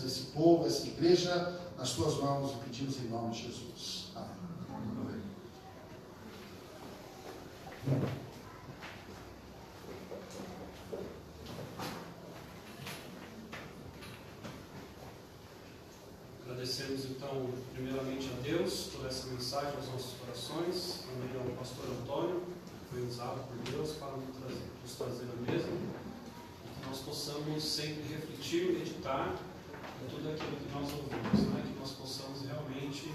esse povo, essa igreja, nas Tuas mãos, e pedimos em nome de Jesus. Amém. Agradecemos então primeiramente a Deus por essa mensagem aos nossos corações, também ao pastor Antônio, que foi usado por Deus para nos trazer à mesa, e que nós possamos sempre refletir e meditar em tudo aquilo que nós ouvimos, né? Que nós possamos realmente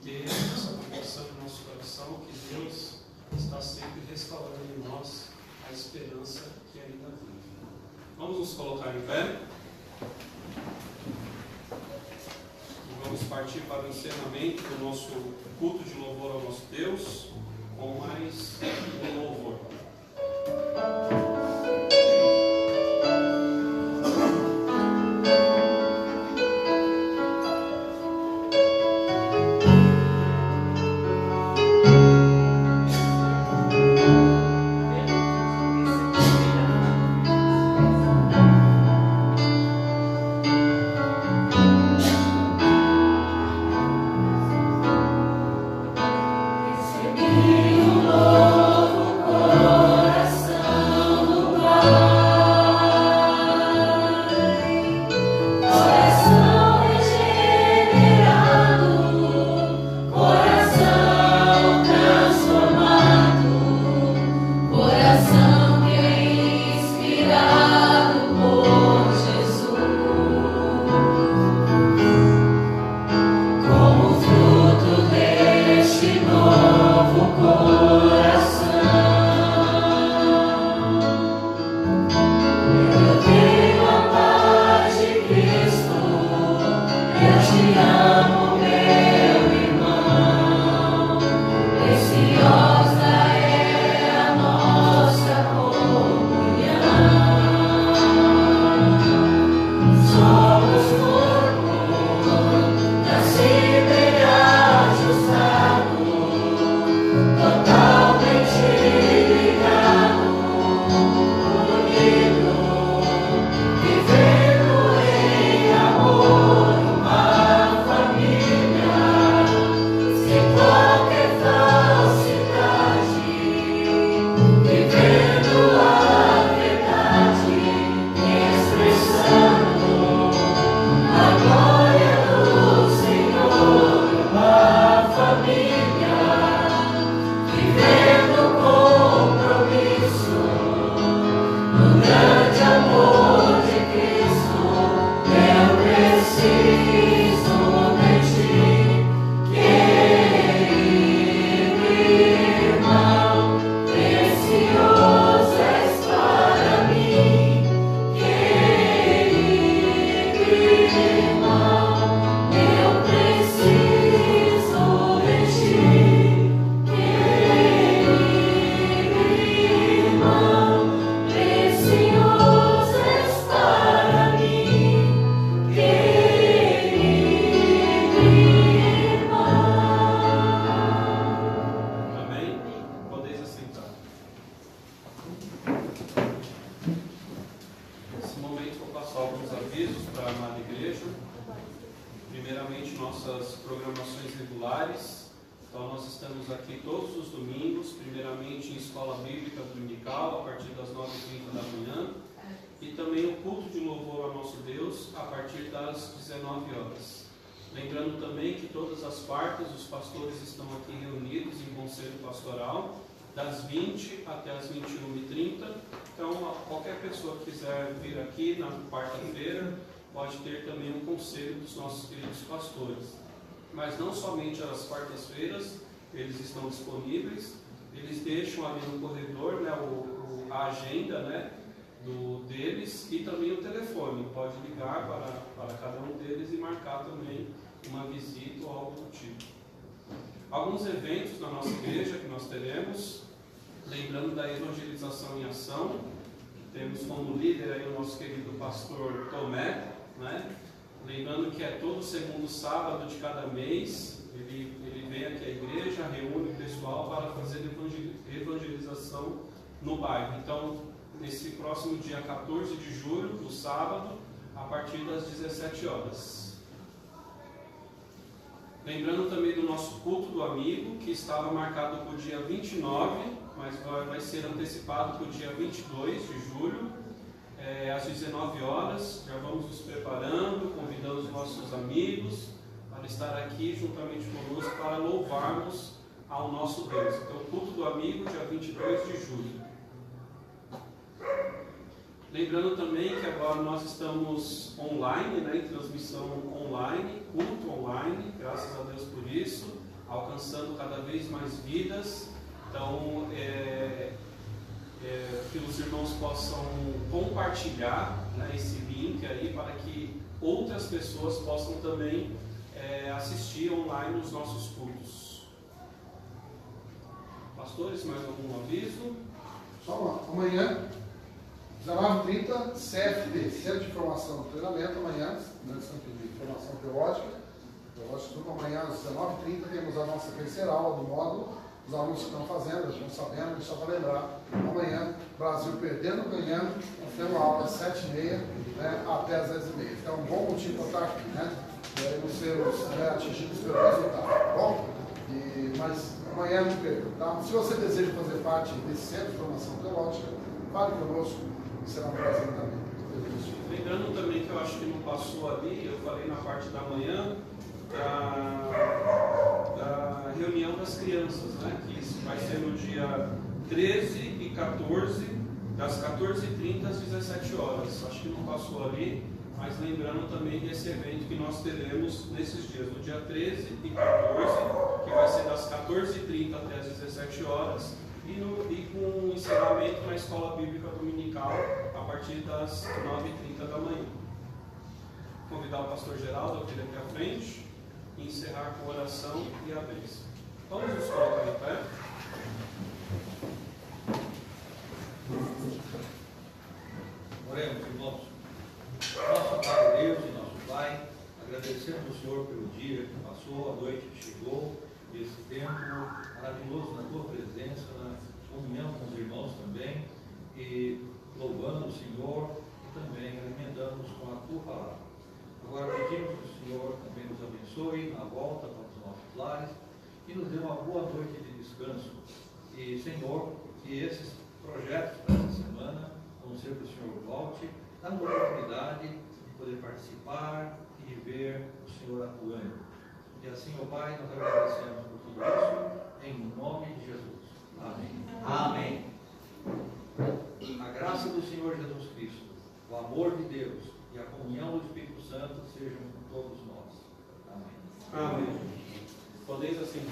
ter essa convicção no nosso coração que Deus está sempre restaurando em nós a esperança que ainda vive. Vamos nos colocar em pé. Vamos partir para o encerramento do nosso culto de louvor ao nosso Deus, com mais um louvor. Lembrando também que todas as partes, os pastores estão aqui reunidos em conselho pastoral, das 20 até as 21h30. Então, qualquer pessoa que quiser vir aqui na quarta-feira, pode ter também um conselho dos nossos queridos pastores. Mas não somente às quartas-feiras, eles estão disponíveis, eles deixam ali no corredor, né, a agenda, né, deles, e também o telefone. Pode ligar para cada um deles e marcar também uma visita ou algo do tipo. Alguns eventos na nossa igreja que nós teremos, lembrando da evangelização em ação, temos como líder aí o nosso querido pastor Tomé, né? Lembrando que é todo segundo sábado de cada mês, ele vem aqui à igreja, reúne o pessoal para fazer evangelização no bairro. Então, nesse próximo dia 14 de julho, no sábado, a partir das 17 horas. Lembrando também do nosso culto do amigo, que estava marcado para o dia 29, mas vai ser antecipado para o dia 22 de julho, às 19 horas. Já vamos nos preparando, convidando os nossos amigos para estar aqui juntamente conosco para louvarmos ao nosso Deus. Então, culto do amigo, dia 22 de julho. Lembrando também que agora nós estamos online, né, em transmissão online, culto online, graças a Deus por isso, alcançando cada vez mais vidas. Então, que os irmãos possam compartilhar, né, esse link aí para que outras pessoas possam também assistir online os nossos cultos. Pastores, mais algum aviso? Só amanhã, 19h30, CFD, Centro de Formação e Treinamento, amanhã, no Centro de Formação Teológica, tudo amanhã às 19h30, temos a nossa terceira aula do módulo. Os alunos que estão fazendo, estão sabendo, só para lembrar, amanhã, Brasil perdendo, ganhando, nós temos aula às 7h30, né, até às 10h30. Então, um bom motivo para estar aqui, né? Não sermos, né, atingidos pelo resultado, tá bom? Mas amanhã não perca, tá? Se você deseja fazer parte desse Centro de Formação Teológica, fale conosco, será um prazer também. Lembrando também que eu acho que não passou ali, eu falei na parte da manhã, da reunião das crianças, né? Que isso vai ser no dia 13 e 14, das 14h30 às 17 horas. Acho que não passou ali, mas lembrando também desse evento que nós teremos nesses dias, no dia 13 e 14, que vai ser das 14h30 até as 17 horas, e com encerramento na Escola Bíblica Dominical a partir das 9h30 da manhã. Convidar o pastor Geraldo a vir aqui à frente e encerrar com oração e a bênção. Vamos nos colocar em pé. Oremos, irmãos. Nosso Pai Deus e nosso Pai, agradecemos ao Senhor pelo dia que passou, a noite que chegou, esse tempo maravilhoso na Tua presença, na comunhão com os irmãos também, e louvando o Senhor e também alimentando-nos com a Tua palavra. Agora pedimos que o Senhor também nos abençoe na volta para os nossos lares e nos dê uma boa noite de descanso. E, Senhor, que esses projetos para essa semana, vão ser que o Senhor volte, dando a oportunidade de poder participar e de ver o Senhor atuando. E assim, ó Pai, nós agradecemos por tudo isso, em nome de Jesus. Amém. Amém. A graça do Senhor Jesus Cristo, o amor de Deus e a comunhão do Espírito Santo sejam com todos nós. Amém. Amém. Podeis assim.